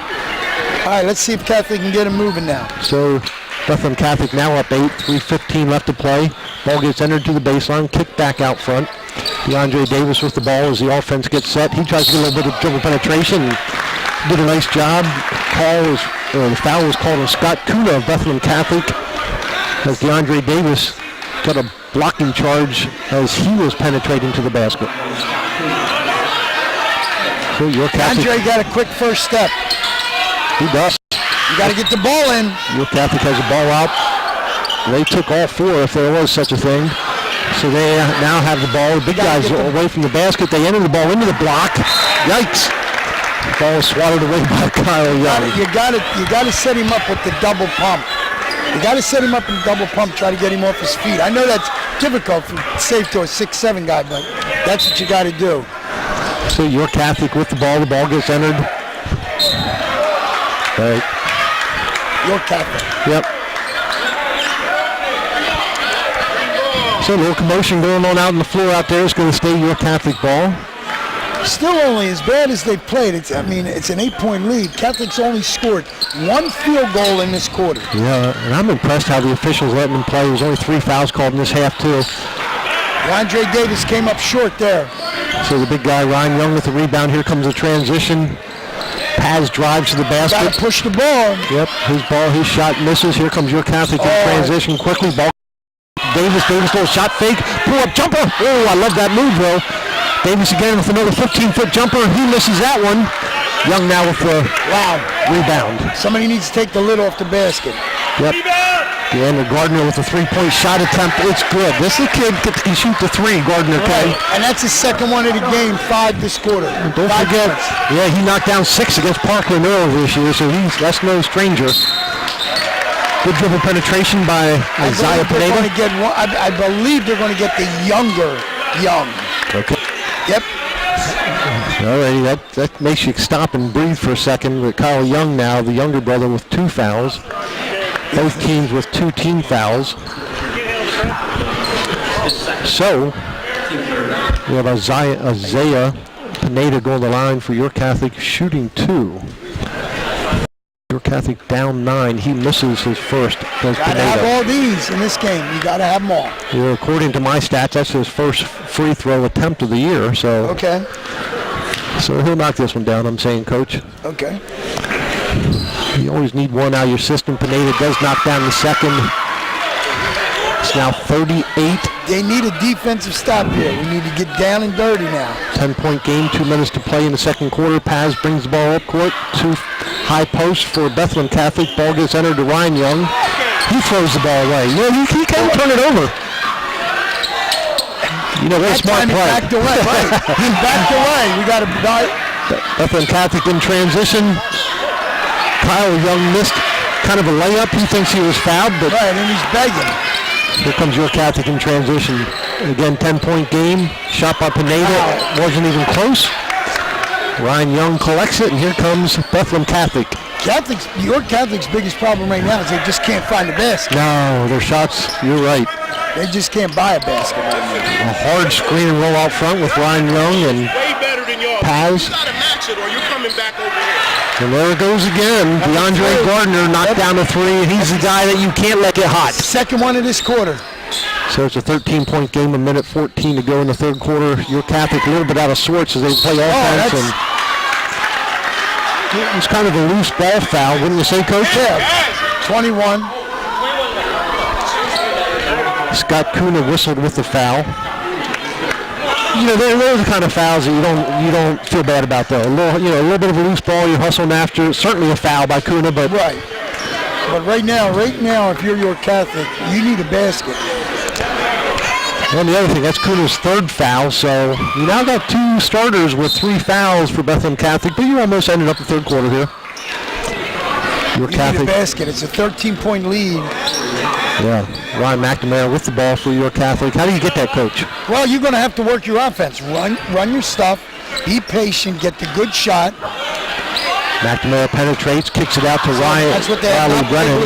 right, let's see if Catholic can get him moving now. So, Bethlehem Catholic now up 8, 3:15 left to play. Ball gets entered to the baseline, kicked back out front. DeAndre Davis with the ball as the offense gets set. He tries to get a little bit of dribble penetration. Did a nice job. The foul was called on Scott Kuna of Bethlehem Catholic as DeAndre Davis got a blocking charge as he was penetrating to the basket. So York Catholic. DeAndre got a quick first step. He does. You got to get the ball in. York Catholic has a ball out. They took all 4 if there was such a thing. So they now have the ball. The big guys away from the basket. They enter the ball into the block. Yikes. The ball is swatted away by Kyle Young. You got to set him up with the double pump. You got to set him up in the double pump, try to get him off his feet. I know that's difficult for safe to a 6'7" guy, but that's what you got to do. So York Catholic with the ball. The ball gets entered. All right. York Catholic. Yep. So a little commotion going on out on the floor out there. It's going to stay York Catholic ball. Still only as bad as they've played. It's an 8-point lead. Catholic's only scored 1 field goal in this quarter. Yeah, and I'm impressed how the officials letting them play. There's only 3 fouls called in this half, too. DeAndre Davis came up short there. So the big guy, Ryan Young, with the rebound. Here comes the transition. Paz drives to the basket. Got to push the ball. Yep, his shot misses. Here comes York Catholic in transition quickly. Ball. Davis, little shot fake. Pull-up jumper. Oh, I love that move, though. Davis again with another 15-foot jumper. He misses that one. Young now with the rebound. Somebody needs to take the lid off the basket. Yep. DeAndre Gardner with a 3-point shot attempt. It's good. This is a kid that can shoot the 3, Gardner, okay? And that's his second one of the game, 5 this quarter. Don't forget, he knocked down 6 against Parkland earlier this year, so that's no stranger. Good dribble penetration by Isaiah Pineda. I believe they're going to get the younger Young. Okay. Yep. All right, that makes you stop and breathe for a second. But Kyle Young now, the younger brother, with 2 fouls. Both teams with 2 team fouls. So we have Isaiah Pineda going to the line for York Catholic, shooting 2. York Catholic down 9. He misses his first. Got to have all these in this game. You got to have them all. Yeah, according to my stats, that's his first free throw attempt of the year. So okay. So he'll knock this one down, I'm saying, Coach. Okay. You always need one out of your system. Pineda does knock down the second. It's now 38. They need a defensive stop here. We need to get down and dirty now. 10-point game, 2 minutes to play in the second quarter. Paz brings the ball up court. 2 high posts for Bethlehem Catholic. Ball gets entered to Ryan Young. He throws the ball away. He can't turn it over. What a smart play. Backed away, right. He backed away. We got to... Bethlehem Catholic in transition. Kyle Young missed kind of a layup. He thinks he was fouled, but... Right, and he's begging. Here comes York Catholic in transition. Again, 10-point game. Shot by Pineda. Wasn't even close. Ryan Young collects it, and here comes Bethlehem Catholic. York Catholic's biggest problem right now is they just can't find a basket. No, their shots, you're right. They just can't buy a basket. A hard screen and roll out front with Ryan Young and Paz. And there it goes again. DeAndre Gardner knocked down a three, and he's the guy that you can't let get hot. Second one of this quarter. So it's a 13-point game, a minute 14 to go in the third quarter. Your Catholic a little bit out of sorts as they play offense. And it was kind of a loose ball foul, wouldn't you say, Coach? Yeah, 21. Scott Kuna whistled with the foul. You know, those are the kind of fouls that you don't feel bad about, though. A little bit of a loose ball, you're hustling after. Certainly a foul by Kuna, but right. But right now, if you're York Catholic, you need a basket. And the other thing, that's Kuna's third foul, so you now got two starters with 3 fouls for Bethlehem Catholic, but you almost ended up the third quarter here. York Catholic. Need a basket. It's a 13-point lead. Yeah, Ryan McNamara with the ball for York Catholic. How do you get that, Coach? Well, you're going to have to work your offense. Run your stuff. Be patient. Get the good shot. McNamara penetrates, kicks it out to Ryan. That's what they have to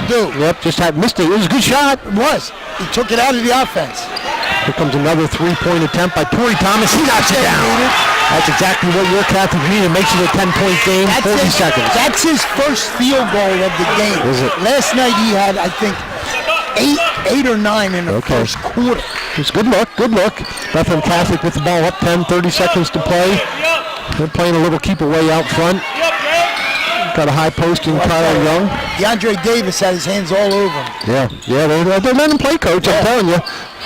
do. Yep, just had missed it. It was a good shot. It was. He took it out of the offense. Here comes another 3-point attempt by Torrey Thomas. He knocks it down. That's exactly what York Catholic needed. Makes it a 10-point game, 40 seconds. That's his first field goal of the game. Is it? Last night he had, I think, 8 or 9 in the first quarter. It's good look. Bethlehem Catholic with the ball up 10, 30 seconds to play. They're playing a little keep away out front. Got a high post in Kyle Young. DeAndre Davis had his hands all over him. Yeah, they're letting him play, Coach. I'm telling you.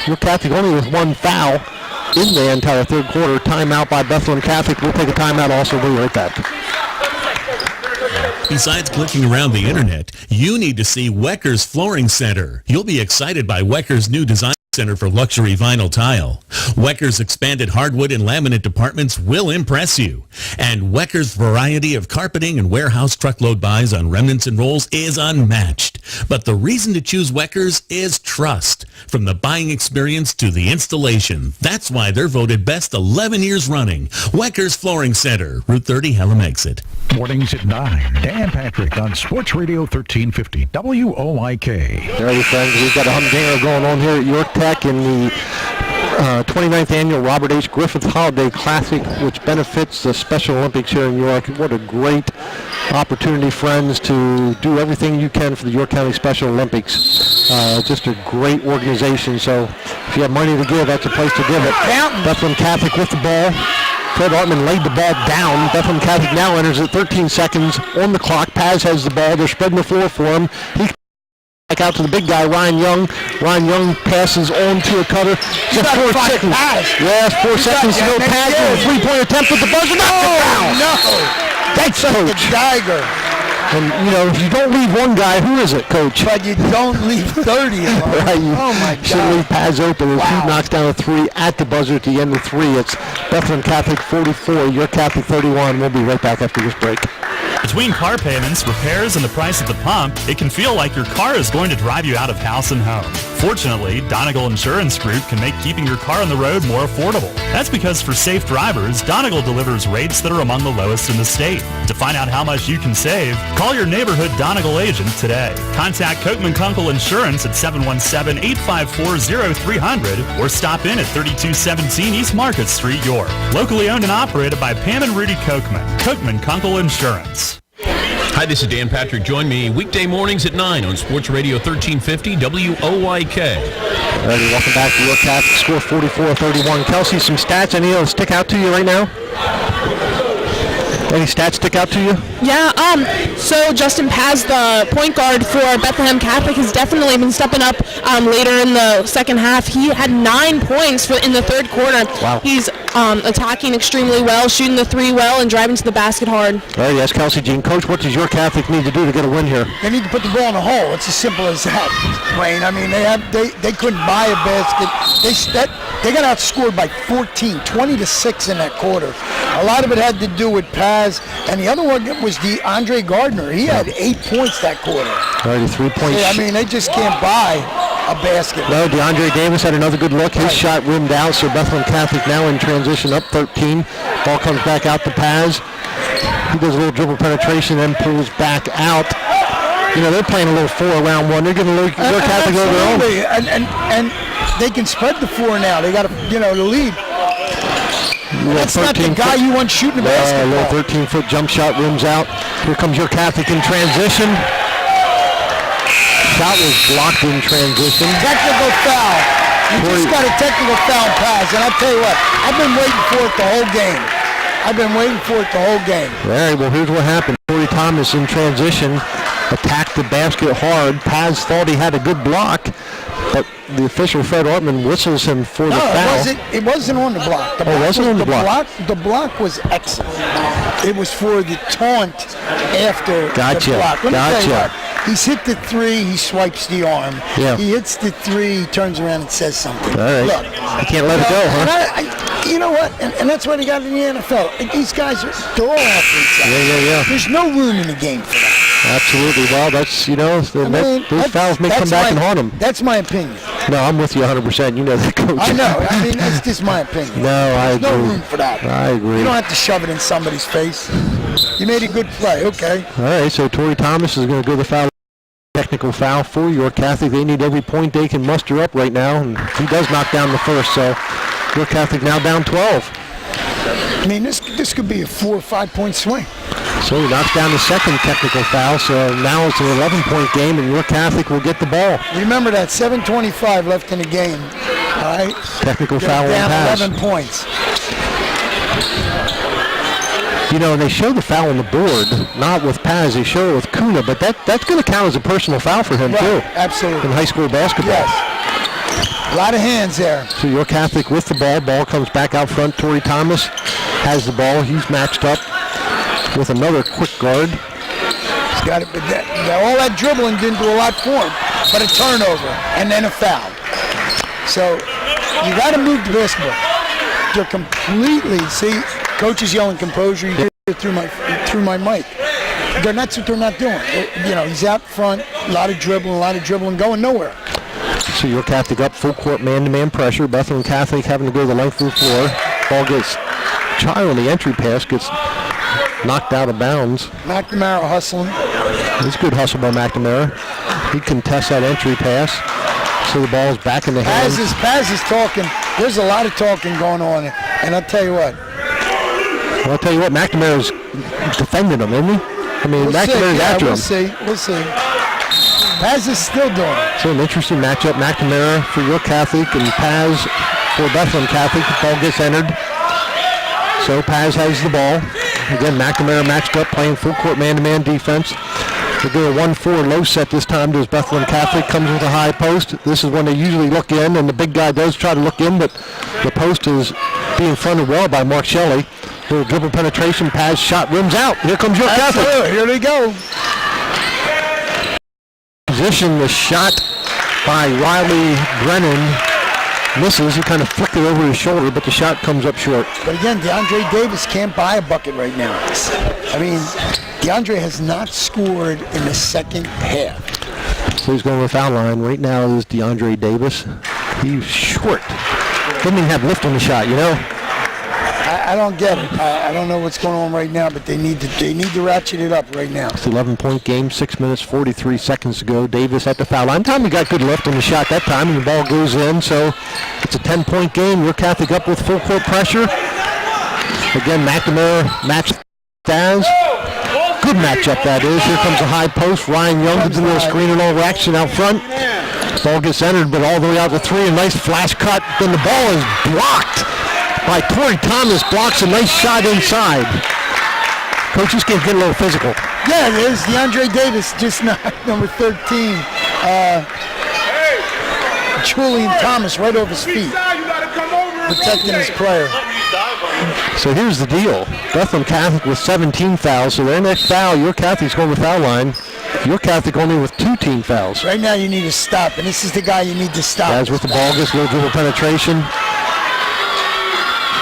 York Catholic only with 1 foul in the entire third quarter. Timeout by Bethlehem Catholic. We'll take a timeout also. We'll be right back. Besides clicking around the internet, you need to see Wecker's Flooring Center. You'll be excited by Wecker's new design center for luxury vinyl tile. Wecker's expanded hardwood and laminate departments will impress you. And Wecker's variety of carpeting and warehouse truckload buys on remnants and rolls is unmatched. But the reason to choose Wecker's is trust. From the buying experience to the installation. That's why they're voted best 11 years running. Wecker's Flooring Center, Route 30, Hallam Exit. Mornings at 9. Dan Patrick on Sports Radio 1350 WOIK. Alrighty, friends, we've got a humdinger going on here at York Tech in the 29th annual Robert H. Griffith Holiday Classic, which benefits the Special Olympics here in York. What a great opportunity, friends, to do everything you can for the York County Special Olympics. Just a great organization. So if you have money to give, that's a place to give it. Bethlehem Catholic with the ball. Fred Hartman laid the ball down. Bethlehem Catholic now enters at 13 seconds on the clock. Paz has the ball. They're spreading the floor for him. He back out to the big guy, Ryan Young. Ryan Young passes on to a cutter. Just 4 seconds. Yes, 4 seconds to go. Paz with a 3-point attempt with the buzzer. No. That's Coach. The dagger. And, you know, if you don't leave one guy, who is it, Coach? But you don't leave 30 of them. Right, oh, my God. Should leave Paz open as he knocks down a 3 at the buzzer at the end of 3. It's Bethlehem Catholic 44, York Catholic 31. We'll be right back after this break. Between car payments, repairs, and the price at the pump, it can feel like your car is going to drive you out of house and home. Fortunately, Donegal Insurance Group can make keeping your car on the road more affordable. That's because for safe drivers, Donegal delivers rates that are among the lowest in the state. To find out how much you can save, call your neighborhood Donegal agent today. Contact Kochman Kunkel Insurance at 717-854-0300 or stop in at 3217 East Market Street, York. Locally owned and operated by Pam and Rudy Kochman. Kochman Kunkel Insurance. Hi, this is Dan Patrick. Join me weekday mornings at 9 on Sports Radio 1350 WOIK. Alrighty, welcome back to York Catholic. Score 44-31. Kelsey, some stats. Any of those stick out to you right now? Any stats stick out to you? Yeah, so Justin Paz, the point guard for Bethlehem Catholic, has definitely been stepping up later in the second half. He had 9 points in the third quarter. Wow. He's attacking extremely well, shooting the 3 well, and driving to the basket hard. All right, yes, Kelsey Jean. Coach, what does York Catholic need to do to get a win here? They need to put the ball in the hole. It's as simple as that, Wayne. I mean, they couldn't buy a basket. They got outscored by 14, 20-6 in that quarter. A lot of it had to do with Paz, and the other one was DeAndre Gardner. He had 8 points that quarter. All right, 3 points. I mean, they just can't buy a basket. No, DeAndre Davis had another good look. His shot rimmed out, so Bethlehem Catholic now in transition up 13. Ball comes back out to Paz. He does a little dribble penetration, then pulls back out. You know, they're playing a little 4 around 1. They're going to look York Catholic over their own. And they can spread the 4 now. They got the lead. That's not the guy you want shooting the basketball. A little 13-foot jump shot rims out. Here comes your Catholic in transition. Shot was blocked in transition. Technical foul. You just got a technical foul pass, and I'll tell you what, I've been waiting for it the whole game. All right, well, here's what happened. Corey Thomas in transition attacked the basket hard. Paz thought he had a good block, but the official, Fred Ortman, whistles him for the foul. It wasn't on the block. It wasn't on the block. The block was excellent. It was for the taunt after the block. Let me tell you what, he's hit the three, he swipes the arm. Yeah. He hits the three, he turns around and says something. All right. Look, you can't let it go, huh? You know what? And that's why they got in the NFL. These guys they're all athletes. Yeah. There's no room in the game for that. Absolutely. Well, that's, those fouls may come back and haunt them. That's my opinion. No, I'm with you 100%. You know that, Coach. I know. I mean, that's just my opinion. No, I agree. There's no room for that. I agree. You don't have to shove it in somebody's face. You made a good play. Okay. All right, so Torrey Thomas is going to go the foul. Technical foul for York Catholic. They need every point they can muster up right now, and he does knock down the first, so York Catholic now down 12. I mean, this could be a 4 or 5 point swing. So he knocks down the second technical foul, so now it's an 11-point game, and York Catholic will get the ball. Remember that 7:25 left in the game. All right. Technical foul on Down Paz. 11 points. They show the foul on the board, not with Paz. They show it with Kuna, but that's going to count as a personal foul for him, too. Absolutely. In high school basketball. Yes. A lot of hands there. So York Catholic with the ball. Ball comes back out front. Torrey Thomas has the ball. He's matched up with another quick guard. He's got it, but all that dribbling didn't do a lot for him, but a turnover and then a foul. So you got to move the basketball. They're completely, see, coach is yelling composure. You hear it through my mic. That's what they're not doing. He's out front, a lot of dribbling, going nowhere. So York Catholic up full court man-to-man pressure. Bethlehem Catholic having to go the length of the floor. Ball gets child on the entry pass, gets knocked out of bounds. McNamara hustling. It's good hustle by McNamara. He contests that entry pass. So the ball's back in the hands. Paz is talking. There's a lot of talking going on, and I'll tell you what. Well, I'll tell you what, McNamara's defending him, isn't he? I mean, McNamara's after him. We'll see. Paz is still doing it. So an interesting matchup. McNamara for York Catholic and Paz for Bethlehem Catholic. The ball gets entered. So Paz has the ball. Again, McNamara matched up, playing full court man-to-man defense. They go a 1-4 low set this time to his Bethlehem Catholic. Comes with a high post. This is when they usually look in, and the big guy does try to look in, but the post is being fronted well by Mark Shelley. Little dribble penetration, Paz shot rims out. Here comes York Catholic. Here they go. Position, the shot by Riley Brennan misses. He kind of flicked it over his shoulder, but the shot comes up short. But again, DeAndre Davis can't buy a bucket right now. I mean, DeAndre has not scored in the second half. So he's going to the foul line. Right now is DeAndre Davis. He's short. Doesn't even have lift on the shot, I don't get it. I don't know what's going on right now, but they need to ratchet it up right now. It's an 11-point game, 6 minutes, 43 seconds to go. Davis at the foul line. Time he got good lift on the shot that time, and the ball goes in. So it's a 10-point game. York Catholic up with full court pressure. Again, McNamara matched Daz. Good matchup that is. Here comes a high post. Ryan Young gives a little screen and all action out front. Ball gets entered, but all the way out to three. A nice flash cut. Then the ball is blocked by Torrey Thomas. Blocks a nice shot inside. Coaches can get a little physical. Yeah, it is. DeAndre Davis just knocked number 13. Julian Thomas right over his feet. Protecting his player. So here's the deal. Bethlehem Catholic with 17 fouls. So their next foul, York Catholic's going to the foul line. York Catholic only with 2 team fouls. Right now you need to stop, and this is the guy you need to stop. Guys with the ball, gets a little dribble penetration.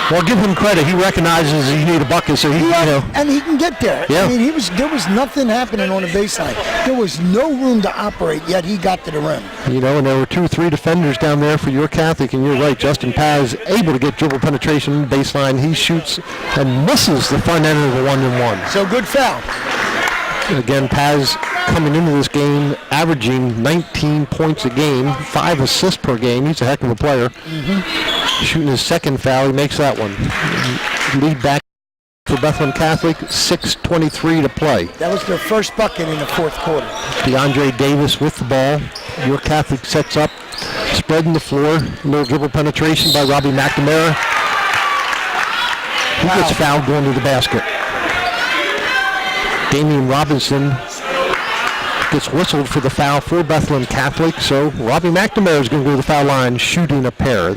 Well, give him credit. He recognizes he need a bucket, so and he can get there. Yeah. I mean, there was nothing happening on the baseline. There was no room to operate, yet he got to the rim. And there were 2 or 3 defenders down there for York Catholic, and you're right, Justin Paz able to get dribble penetration baseline. He shoots and misses the front end of the 1-and-1. So good foul. Again, Paz coming into this game averaging 19 points a game, 5 assists per game. He's a heck of a player. shooting his second foul. He makes that one. Lead back for Bethlehem Catholic, 6:23 to play. That was their first bucket in the fourth quarter. DeAndre Davis with the ball. York Catholic sets up, spreading the floor. A little dribble penetration by Robbie McNamara. He gets fouled going to the basket. Damian Robinson gets whistled for the foul for Bethlehem Catholic, so Robbie McNamara is going to go to the foul line shooting a pair.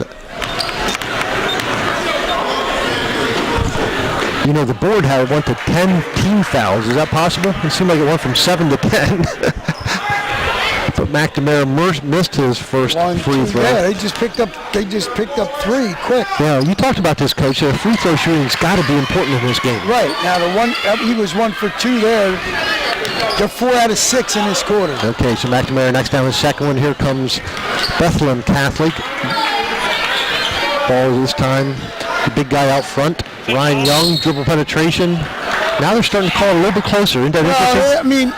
You know, the board went to 10 team fouls. Is that possible? It seemed like it went from 7 to 10. But McNamara missed his first free throw. Yeah, they just picked up 3 quick. Yeah, you talked about this, Coach. Free throw shooting's got to be important in this game. Right. Now, he was 1 for 2 there. They're 4 out of 6 in this quarter. Okay, so McNamara knocks down the second one. Here comes Bethlehem Catholic. Ball this time. The big guy out front. Ryan Young, dribble penetration. Now they're starting to call it a little bit closer. Isn't that interesting? I mean,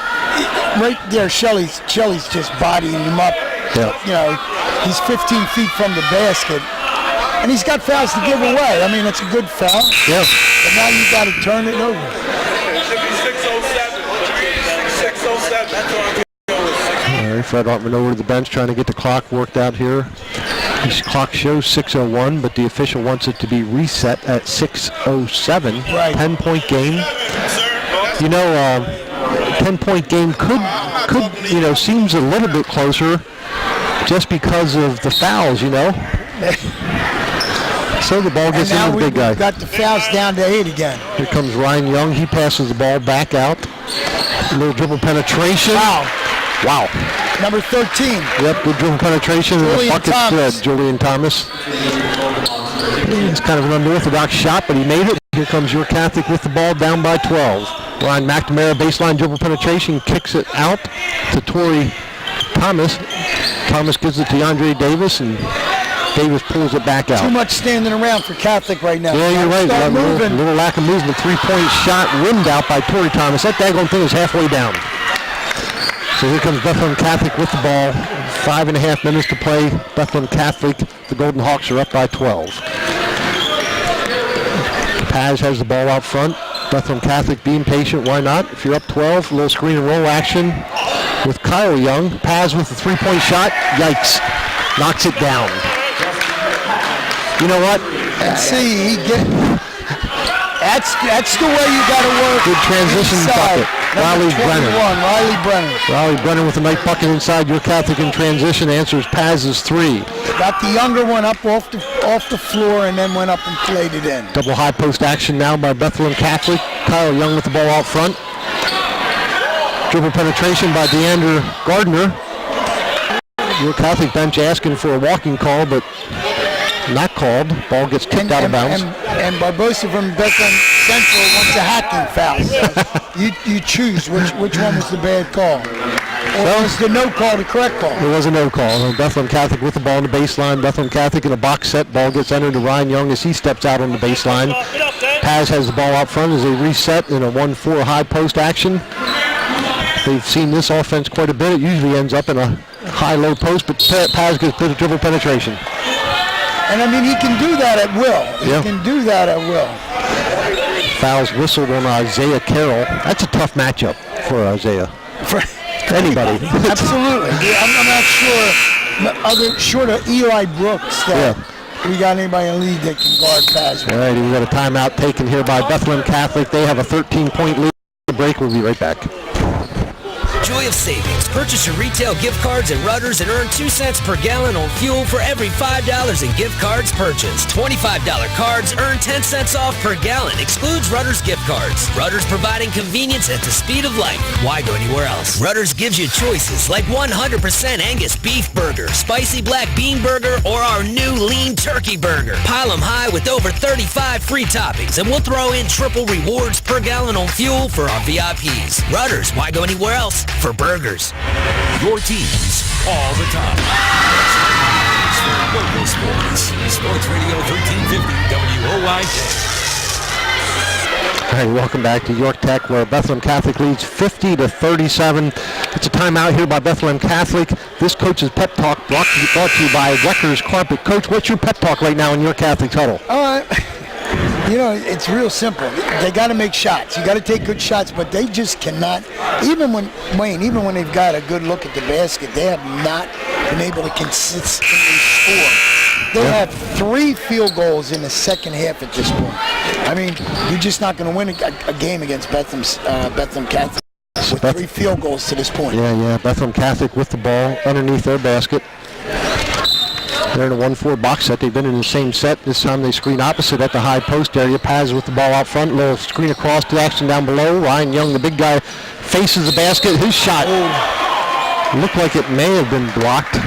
right there, Shelley's just bodying him up. Yeah. You know, he's 15 feet from the basket. And he's got fouls to give away. I mean, it's a good foul. Yeah. But now you got to turn it over. It should be 6:07. 6:07. That's what I'm going with. All right, Fred Hartman over to the bench trying to get the clock worked out here. This clock shows 6:01, but the official wants it to be reset at 6:07. Right. 10-point game. You know, 10-point game could seems a little bit closer just because of the fouls, you know. So the ball gets into the big guy. Got the fouls down to 8 again. Here comes Ryan Young. He passes the ball back out. A little dribble penetration. Wow. Number 13. Yep, good dribble penetration. Julian Thomas. It's kind of an unorthodox shot, but he made it. Here comes York Catholic with the ball down by 12. Ryan McNamara, baseline dribble penetration, kicks it out to Torrey Thomas. Thomas gives it to DeAndre Davis, and Davis pulls it back out. Too much standing around for Catholic right now. Yeah, you're right. A little lack of movement. 3-point shot rimmed out by Torrey Thomas. That daggone thing is halfway down. So here comes Bethlehem Catholic with the ball. 5.5 minutes to play. Bethlehem Catholic, the Golden Hawks are up by 12. Paz has the ball out front. Bethlehem Catholic being patient. Why not? If you're up 12, a little screen and roll action with Kyle Young. Paz with the 3-point shot. Yikes. Knocks it down. You know what? See, that's the way you got to work. Good transition bucket. Riley Brennan with a nice bucket inside. Your Catholic in transition answers Paz's 3. Got the younger one up off the floor and then went up and played it in. Double high post action now by Bethlehem Catholic. Kyle Young with the ball out front. Dribble penetration by Deander Gardner. Your Catholic bench asking for a walking call, but not called. Ball gets kicked out of bounds. And Barbosa from Bethlehem Central wants a hacking foul. So you choose which one was the bad call. Or was the no call the correct call? There was a no call. Bethlehem Catholic with the ball on the baseline. Bethlehem Catholic in a box set. Ball gets entered to Ryan Young as he steps out on the baseline. Paz has the ball out front as they reset in a 1-4 high post action. They've seen this offense quite a bit. It usually ends up in a high-low post, but Paz gets good dribble penetration. And I mean, he can do that at will. He can do that at will. Fouls whistled on Isaiah Carroll. That's a tough matchup for Isaiah. For anybody. Absolutely. I'm not sure, short of Eli Brooks, that we got anybody in the league that can guard Paz. All right, we got a timeout taken here by Bethlehem Catholic. They have a 13-point lead. The break. We'll be right back. Joy of savings. Purchase your retail gift cards at Rudders and earn 2 cents per gallon on fuel for every $5 in gift cards purchased. $25 cards earn 10 cents off per gallon. Excludes Rudders gift cards. Rudders providing convenience at the speed of light. Why go anywhere else? Rudders gives you choices like 100% Angus beef burger, spicy black bean burger, or our new lean turkey burger. Pile them high with over 35 free toppings, and we'll throw in triple rewards per gallon on fuel for our VIPs. Rudders, why go anywhere else? For burgers. Your teams all the time. Local sports. Sports Radio 1350 WOIK. All right, welcome back to York Tech, where Bethlehem Catholic leads 50-37. It's a timeout here by Bethlehem Catholic. This coach's pep talk brought to you by Wecker's Carpet. Coach, what's your pep talk right now in your Catholic huddle? It's real simple. They got to make shots. You got to take good shots, but they just cannot. Even when they've got a good look at the basket, they have not been able to consistently score. They have 3 field goals in the second half at this point. I mean, you're just not going to win a game against Bethlehem Catholic with 3 field goals to this point. Yeah. Bethlehem Catholic with the ball underneath their basket. They're in a 1-4 box set. They've been in the same set. This time they screen opposite at the high post area. Paz with the ball out front. Little screen across to action down below. Ryan Young, the big guy, faces the basket. His shot looked like it may have been blocked.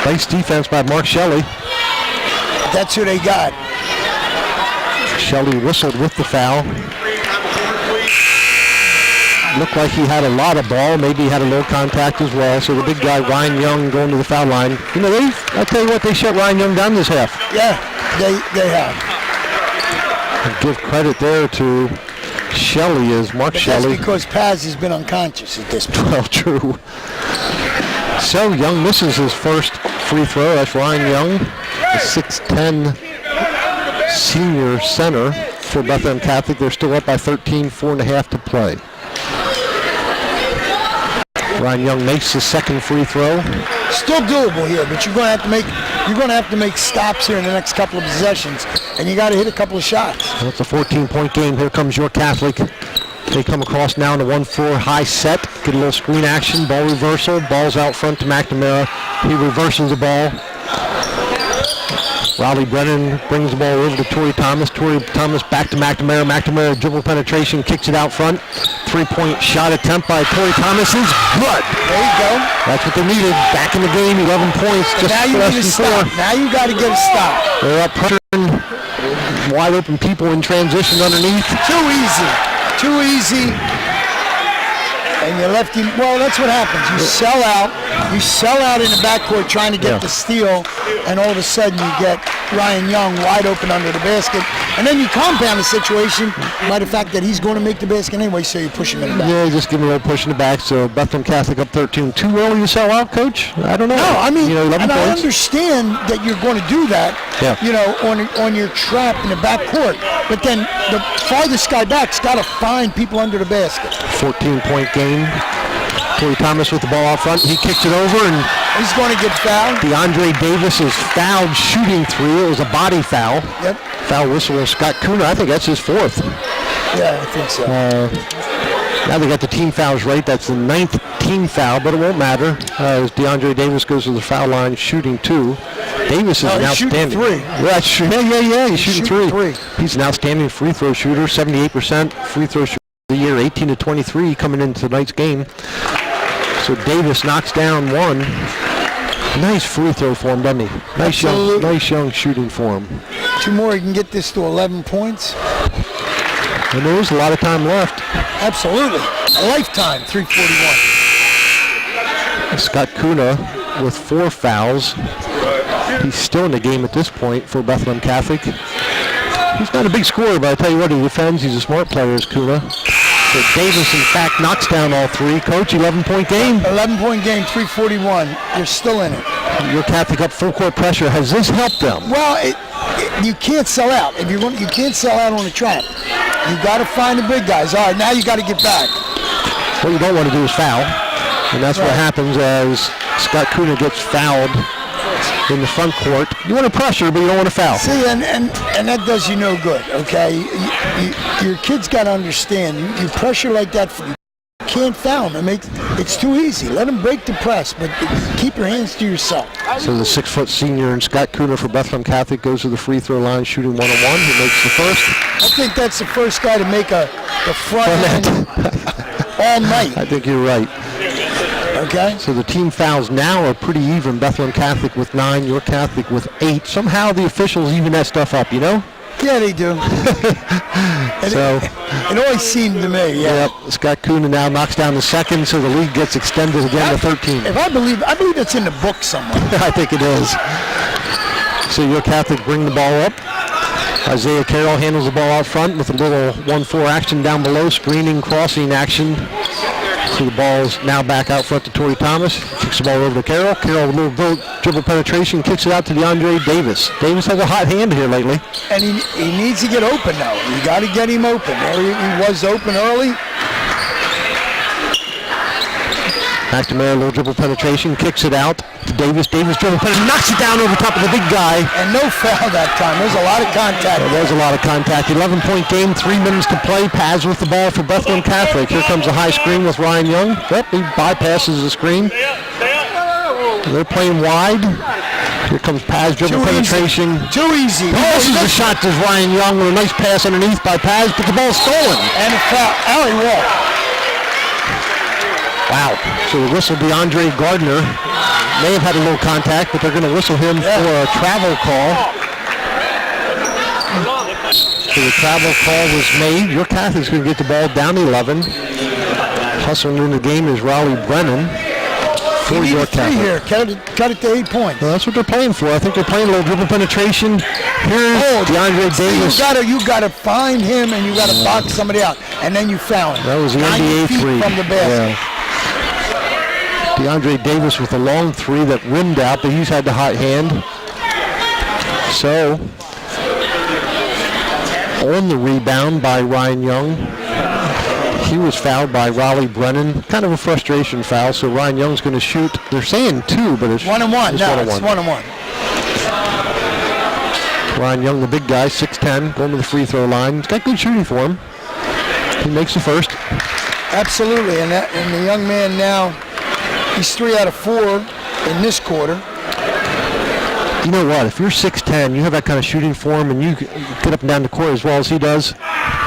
Nice defense by Mark Shelley. That's who they got. Shelley whistled with the foul. Looked like he had a lot of ball. Maybe he had a little contact as well. So the big guy, Ryan Young, going to the foul line. I'll tell you what, they shut Ryan Young down this half. Yeah, they have. I'll give credit there to Shelley as Mark Shelley. That's because Paz has been unconscious at this point. Well, true. So Young misses his first free throw. That's Ryan Young, the 6'10" senior center for Bethlehem Catholic. They're still up by 13, 4.5 to play. Ryan Young makes his second free throw. Still doable here, but you're going to have to make stops here in the next couple of possessions, and you got to hit a couple of shots. Well, it's a 14-point game. Here comes York Catholic. They come across now in a 1-4 high set. Get a little screen action, ball reversal. Ball's out front to McNamara. He reverses the ball. Raleigh Brennan brings the ball over to Torrey Thomas. Torrey Thomas back to McNamara. McNamara dribble penetration, kicks it out front. 3-point shot attempt by Torrey Thomas is good. There you go. That's what they needed. Back in the game, 11 points, just now you less need than to stop. 4. Now you got to get a stop. They're up pressuring wide open people in transition underneath. Too easy. And you left him. Well, that's what happens. You sell out. You sell out in the backcourt trying to get the steal, and all of a sudden you get Ryan Young wide open under the basket, and then you compound the situation by the fact that he's going to make the basket anyway, so you push him in the back. Yeah, just give him a little push in the back. So Bethlehem Catholic up 13. Too early to sell out, Coach? I don't know. No, I mean, 11 and points. I understand that you're going to do that, on your trap in the backcourt, but then the farthest guy back's got to find people under the basket. 14-point game. Torrey Thomas with the ball out front. He kicks it over, and he's going to get fouled. DeAndre Davis is fouled shooting 3. It was a body foul. Yep. Foul whistle of Scott Kuna. I think that's his 4th. Yeah, I think so. Now they got the team fouls right. That's the 9th team foul, but it won't matter as DeAndre Davis goes to the foul line shooting 2. Davis is an outstanding. Shooting 3. Yeah. He's shooting 3. He's an outstanding free throw shooter. 78% free throw shooter of the year. 18-23 coming into tonight's game. So Davis knocks down 1. Nice free throw for him, doesn't he? Nice young shooting for him. 2 more, he can get this to 11 points. And there is a lot of time left. Absolutely. A lifetime, 3:41. Scott Kuna with 4 fouls. He's still in the game at this point for Bethlehem Catholic. He's not a big scorer, but I tell you what, he defends. He's a smart player, is Kuna. So Davis, in fact, knocks down all 3. Coach, 11-point game. 11-point game, 3:41. You're still in it. Your Catholic up full court pressure. Has this helped them? Well, you can't sell out. You can't sell out on the trap. You got to find the big guys. All right, now you got to get back. What you don't want to do is foul, and that's what happens as Scott Kuna gets fouled in the front court. You want to pressure, but you don't want to foul. See, and that does you no good, okay? Your kids got to understand, you pressure like that, you can't foul them. It's too easy. Let them break the press, but keep your hands to yourself. So the 6-foot senior and Scott Kuna for Bethlehem Catholic goes to the free throw line shooting 1-on-1. He makes the first. I think that's the first guy to make the front end all night. I think you're right. Okay. So the team fouls now are pretty even. Bethlehem Catholic with 9, York Catholic with 8. Somehow the officials even that stuff up, you know? Yeah, they do. It always seemed to me, yeah. Yep. Scott Kuna now knocks down the second, so the lead gets extended again to 13. I believe it's in the book somewhere. I think it is. So York Catholic bring the ball up. Isaiah Carroll handles the ball out front with a little 1-4 action down below, screening, crossing action. So the ball's now back out front to Torrey Thomas. Kicks the ball over to Carroll. Carroll with a little dribble penetration, kicks it out to DeAndre Davis. Davis has a hot hand here lately. And he needs to get open now. You got to get him open. There he was open early. McNamara, a little dribble penetration, kicks it out to Davis. Davis dribble penetration, knocks it down over top of the big guy. And no foul that time. There's a lot of contact. There was a lot of contact. 11-point game, 3 minutes to play. Paz with the ball for Bethlehem Catholic. Here comes a high screen with Ryan Young. Yep, he bypasses the screen. They're playing wide. Here comes Paz, dribble penetration. Too easy. Passes the shot to Ryan Young with a nice pass underneath by Paz, but the ball's stolen. And a foul. Alley walk. Wow. So the whistle DeAndre Gardner may have had a little contact, but they're going to whistle him for a travel call. So the travel call was made. Your Catholic's going to get the ball down 11. Hustling in the game is Raleigh Brennan for York Catholic. Here. Cut it to 8 points. Well, that's what they're playing for. I think they're playing a little dribble penetration. Here's DeAndre Davis. You got to find him and you got to box somebody out, and then you foul him. That was the NBA 3 from the basket. Yeah. DeAndre Davis with a long 3 that rimmed out, but he's had the hot hand. So, on the rebound by Ryan Young, he was fouled by Raleigh Brennan. Kind of a frustration foul, so Ryan Young's going to shoot. They're saying 2, but it's 1-1. It's No, 1-1. it's 1-1. Ryan Young, the big guy, 6'10", going to the free throw line. He's got good shooting for him. He makes the first. Absolutely, and the young man now, he's 3 out of 4 in this quarter. You know what? If you're 6'10", you have that kind of shooting form, and you get up and down the court as well as he does.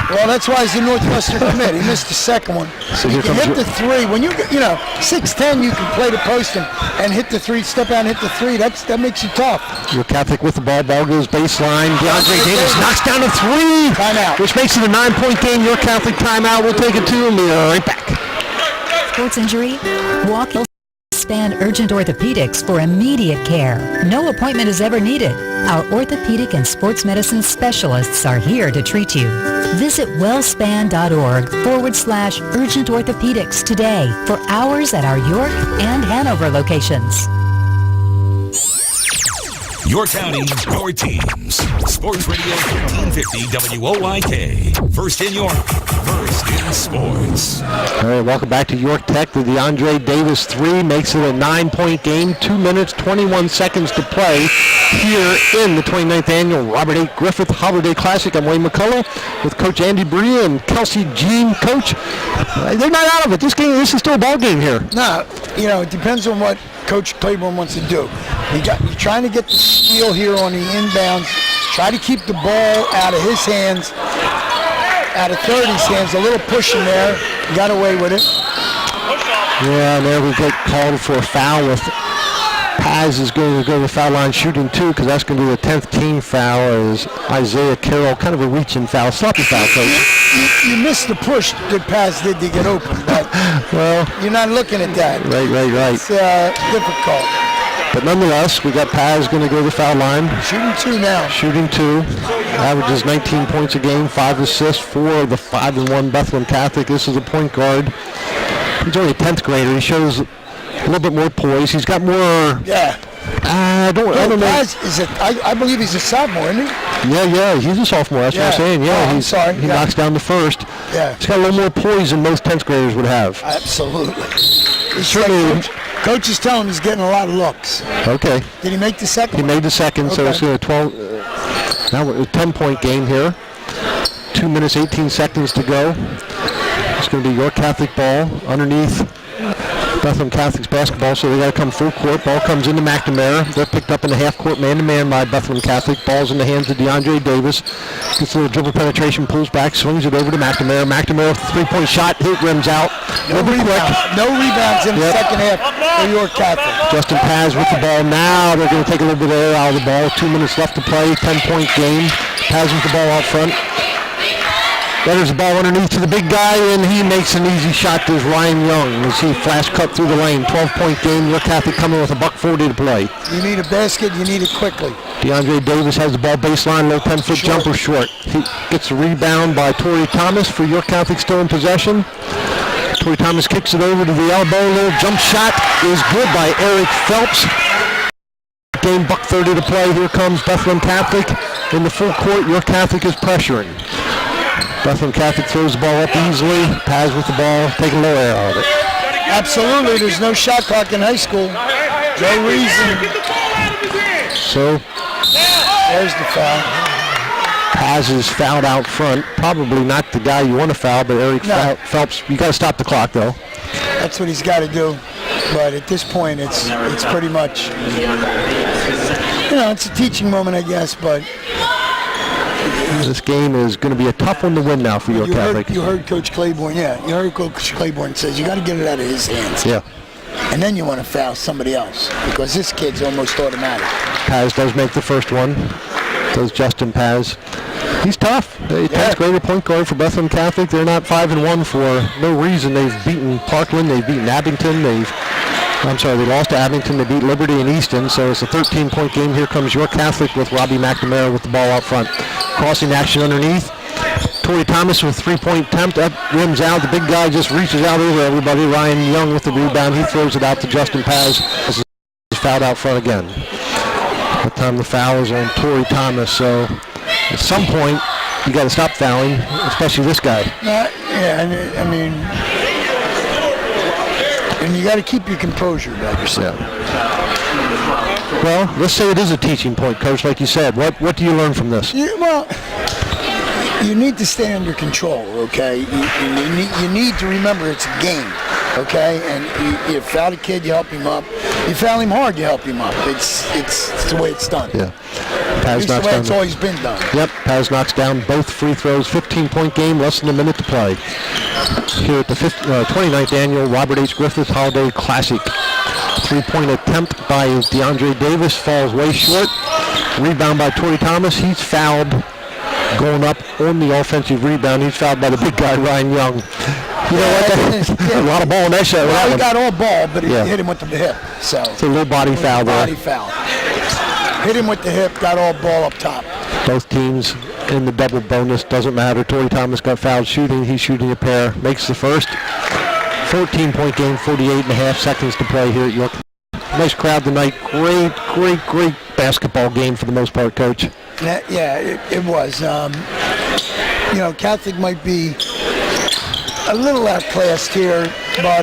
Well, that's why he's the Northwestern commit. He missed the second one. So you can hit the 3. When you 6'10", you can play the post and hit the 3, step out and hit the 3. That makes you tough. Your Catholic with the ball. Ball goes baseline. DeAndre Davis knocks down a 3. Timeout. Which makes it a 9-point game. Your Catholic timeout. We'll take it to him. Be right back. Sports injury? Walk Span Urgent Orthopedics for immediate care. No appointment is ever needed. Our orthopedic and sports medicine specialists are here to treat you. Visit wellspan.org/urgent orthopedics today for hours at our York and Hanover locations. Your county, your teams. Sports Radio 1350 WOIK. First in York, first in sports. All right, welcome back to York Tech. The DeAndre Davis 3 makes it a 9-point game. 2 minutes, 21 seconds to play here in the 29th annual Robert A. Griffith Holiday Classic. I'm Wayne McCullough with Coach Andy Bria and Kelsey Jean. Coach, they're not out of it. This is still a ball game here. No, it depends on what Coach Claiborne wants to do. You're trying to get the steal here on the inbounds. Try to keep the ball out of his hands, out of 30's hands. A little push in there. He got away with it. Yeah, and there we get called for a foul with Paz is going to go to the foul line shooting 2 because that's going to be the 10th team foul as Isaiah Carroll, kind of a reaching foul, sloppy foul, Coach. You missed the push that Paz did to get open, but well, you're not looking at that. Right. It's difficult. But nonetheless, we got Paz going to go to the foul line. Shooting 2 now. Shooting 2. Averages 19 points a game, 5 assists for the 5-1 Bethlehem Catholic. This is a point guard. He's only a 10th grader. He shows a little bit more poise. He's got more. Yeah. I don't know. Paz I believe he's a sophomore, isn't he? Yeah. He's a sophomore. That's what I'm saying. Yeah. I'm sorry. He knocks down the first. Yeah. He's got a little more poise than most 10th graders would have. Absolutely. Certainly. Coach is telling him he's getting a lot of looks. Okay. Did he make the second? He made the second, so it's a 10-point game here. 2 minutes, 18 seconds to go. It's going to be York Catholic ball underneath Bethlehem Catholic's basketball, so they got to come full court. Ball comes into McNamara. They're picked up in the half court, man-to-man by Bethlehem Catholic. Ball's in the hands of DeAndre Davis. Gets a little dribble penetration, pulls back, swings it over to McNamara. McNamara with a 3-point shot, hit, rims out. No rebounds in the second half for York Catholic. Justin Paz with the ball now. They're going to take a little bit of air out of the ball. 2 minutes left to play. 10-point game. Paz with the ball out front. There's the ball underneath to the big guy, and he makes an easy shot. There's Ryan Young. You see flash cut through the lane. 12-point game. York Catholic coming with a $1:40 to play. You need a basket. You need it quickly. DeAndre Davis has the ball baseline. Low 10-foot jumper short. He gets a rebound by Torrey Thomas for York Catholic still in possession. Torrey Thomas kicks it over to the elbow. Little jump shot is good by Eric Phelps. Game $1:30 to play. Here comes Bethlehem Catholic in the full court. York Catholic is pressuring. Bethlehem Catholic throws the ball up easily. Paz with the ball, taking low air out of it. Absolutely, there's no shot clock in high school. No reason. So, there's the foul. Paz is fouled out front. Probably not the guy you want to foul, but Eric Phelps, you got to stop the clock though. That's what he's got to do. But at this point, it's pretty much, it's a teaching moment, I guess, but this game is going to be a tough one to win now for York Catholic. You heard Coach Claiborne, You heard Coach Claiborne says you got to get it out of his hands. Yeah. And then you want to foul somebody else because this kid's almost automatic. Paz does make the first one. Does Justin Paz. He's tough. 10th grader point guard for Bethlehem Catholic. They're not 5-1 for no reason. They've beaten Parkland. They've beaten Abington. They lost to Abington. They beat Liberty and Easton. So it's a 13-point game. Here comes York Catholic with Robbie McNamara with the ball out front. Crossing action underneath. Torrey Thomas with 3-point attempt. That rims out. The big guy just reaches out over everybody. Ryan Young with the rebound. He throws it out to Justin Paz. He's fouled out front again. That time the foul is on Torrey Thomas. So at some point, you got to stop fouling, especially this guy. And you got to keep your composure about yourself. Well, let's say it is a teaching point, Coach, like you said. What do you learn from this? You need to stay under control, okay? You need to remember it's a game, okay? And you foul a kid, you help him up. You foul him hard, you help him up. It's the way it's done. Yeah. Paz knocks down. It's always been done. Yep. Paz knocks down both free throws. 15-point game, less than a minute to play. Here at the 29th annual Robert H. Griffith Holiday Classic. 3-point attempt by DeAndre Davis falls way short. Rebound by Torrey Thomas. He's fouled going up on the offensive rebound. He's fouled by the big guy, Ryan Young. You know what? A lot of ball in that shot. Well, he got all ball, but he hit him with the hip. So it's a little body foul there. Body foul. Hit him with the hip, got all ball up top. Both teams in the double bonus. Doesn't matter. Torrey Thomas got fouled shooting. He's shooting a pair. Makes the first. 14-point game, 48.5 seconds to play here at York. Nice crowd tonight. Great basketball game for the most part, Coach. It was. Catholic might be a little outclassed here, but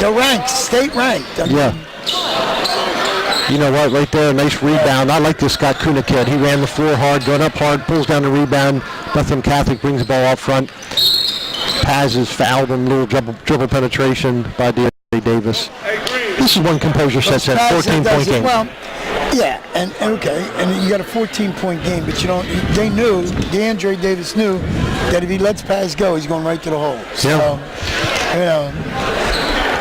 they're ranked, state ranked. You know what, right there, nice rebound. I like this Scott Kuna kid. He ran the floor hard, going up hard, pulls down the rebound. Bethlehem Catholic brings the ball out front. Paz is fouled and a little dribble penetration by DeAndre Davis. This is when composure sets in. 14-point game. Well, and you got a 14-point game, but DeAndre Davis knew that if he lets Paz go, he's going right to the hole. So,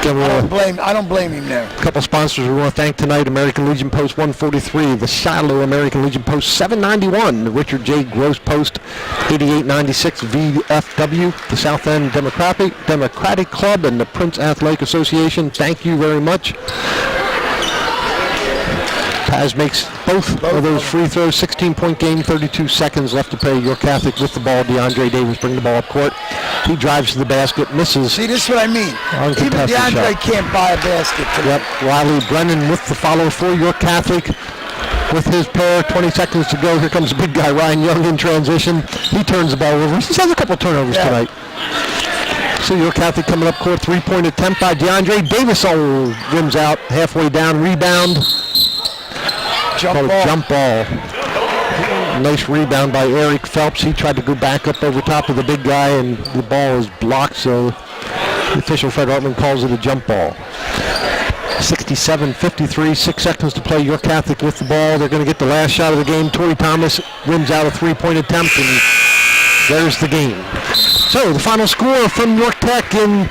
I don't blame him there. A couple sponsors we want to thank tonight. American Legion Post 143, the Shiloh American Legion Post 791, the Richard J. Gross Post 8896 VFW, the South End Democratic Club, and the Prince Athletic Association. Thank you very much. Paz makes both of those free throws. 16-point game, 32 seconds left to play. York Catholic with the ball. DeAndre Davis bringing the ball up court. He drives to the basket, misses. See, this is what I mean. Even DeAndre can't buy a basket. Yep. Riley Brennan with the follow for York Catholic. With his pair, 20 seconds to go. Here comes the big guy, Ryan Young, in transition. He turns the ball over. He's had a couple turnovers tonight. So York Catholic coming up court. 3-point attempt by DeAndre Davis. Rims out halfway down. Rebound. Jump ball. Nice rebound by Eric Phelps. He tried to go back up over top of the big guy, and the ball is blocked, so the official Fred Hartman calls it a jump ball. 67-53, 6 seconds to play. York Catholic with the ball. They're going to get the last shot of the game. Torrey Thomas rims out a 3-point attempt, and there's the game. So the final score from York Tech in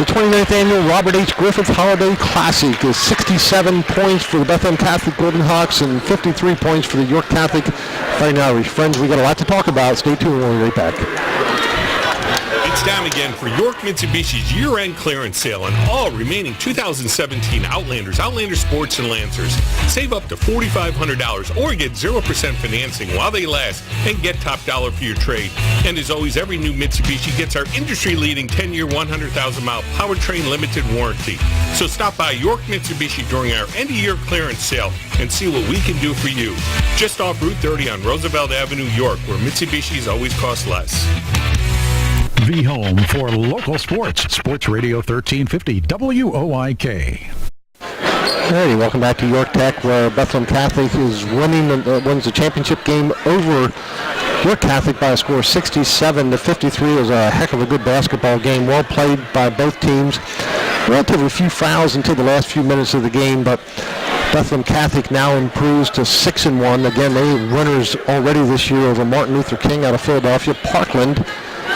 The 29th annual Robert H. Griffith Holiday Classic is 67 points for the Bethlehem Catholic Golden Hawks and 53 points for the York Catholic Fighting Irish. Friends, we got a lot to talk about. Stay tuned. We'll be right back. It's time again for York Mitsubishi's year-end clearance sale on all remaining 2017 Outlanders, Outlander Sports, and Lancers. Save up to $4,500 or get 0% financing while they last and get top dollar for your trade. And as always, every new Mitsubishi gets our industry-leading 10-year, 100,000-mile powertrain limited warranty. So stop by York Mitsubishi during our end-of-year clearance sale and see what we can do for you. Just off Route 30 on Roosevelt Avenue, York, where Mitsubishis always cost less. The home for local sports. Sports Radio 1350 WOIK. Alrighty, welcome back to York Tech, where Bethlehem Catholic is wins the championship game over York Catholic by a score of 67-53. It was a heck of a good basketball game, well played by both teams. Relatively few fouls until the last few minutes of the game, but Bethlehem Catholic now improves to 6-1. Again, they winners already this year over Martin Luther King out of Philadelphia. Parkland.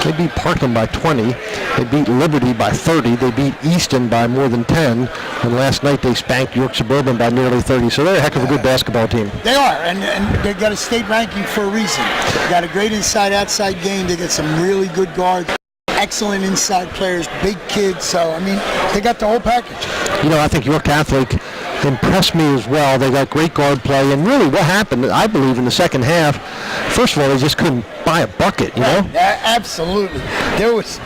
They beat Parkland by 20. They beat Liberty by 30. They beat Easton by more than 10. And last night they spanked York Suburban by nearly 30. So they're a heck of a good basketball team. They are, and they got a state ranking for a reason. They got a great inside-outside game. They got some really good guards, excellent inside players, big kids. So, I mean, they got the whole package. You know, I think York Catholic impressed me as well. They got great guard play, and really what happened, I believe, in the second half, first of all, they just couldn't buy a bucket, you know? Absolutely. There was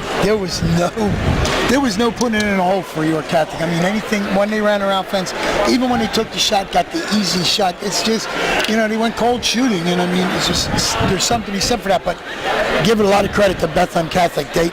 no putting it in a hole for York Catholic. I mean, anything, when they ran around fence, even when they took the shot, got the easy shot, it's just, you know, they went cold shooting, and I mean, there's something to be said for that, but give it a lot of credit to Bethlehem Catholic. They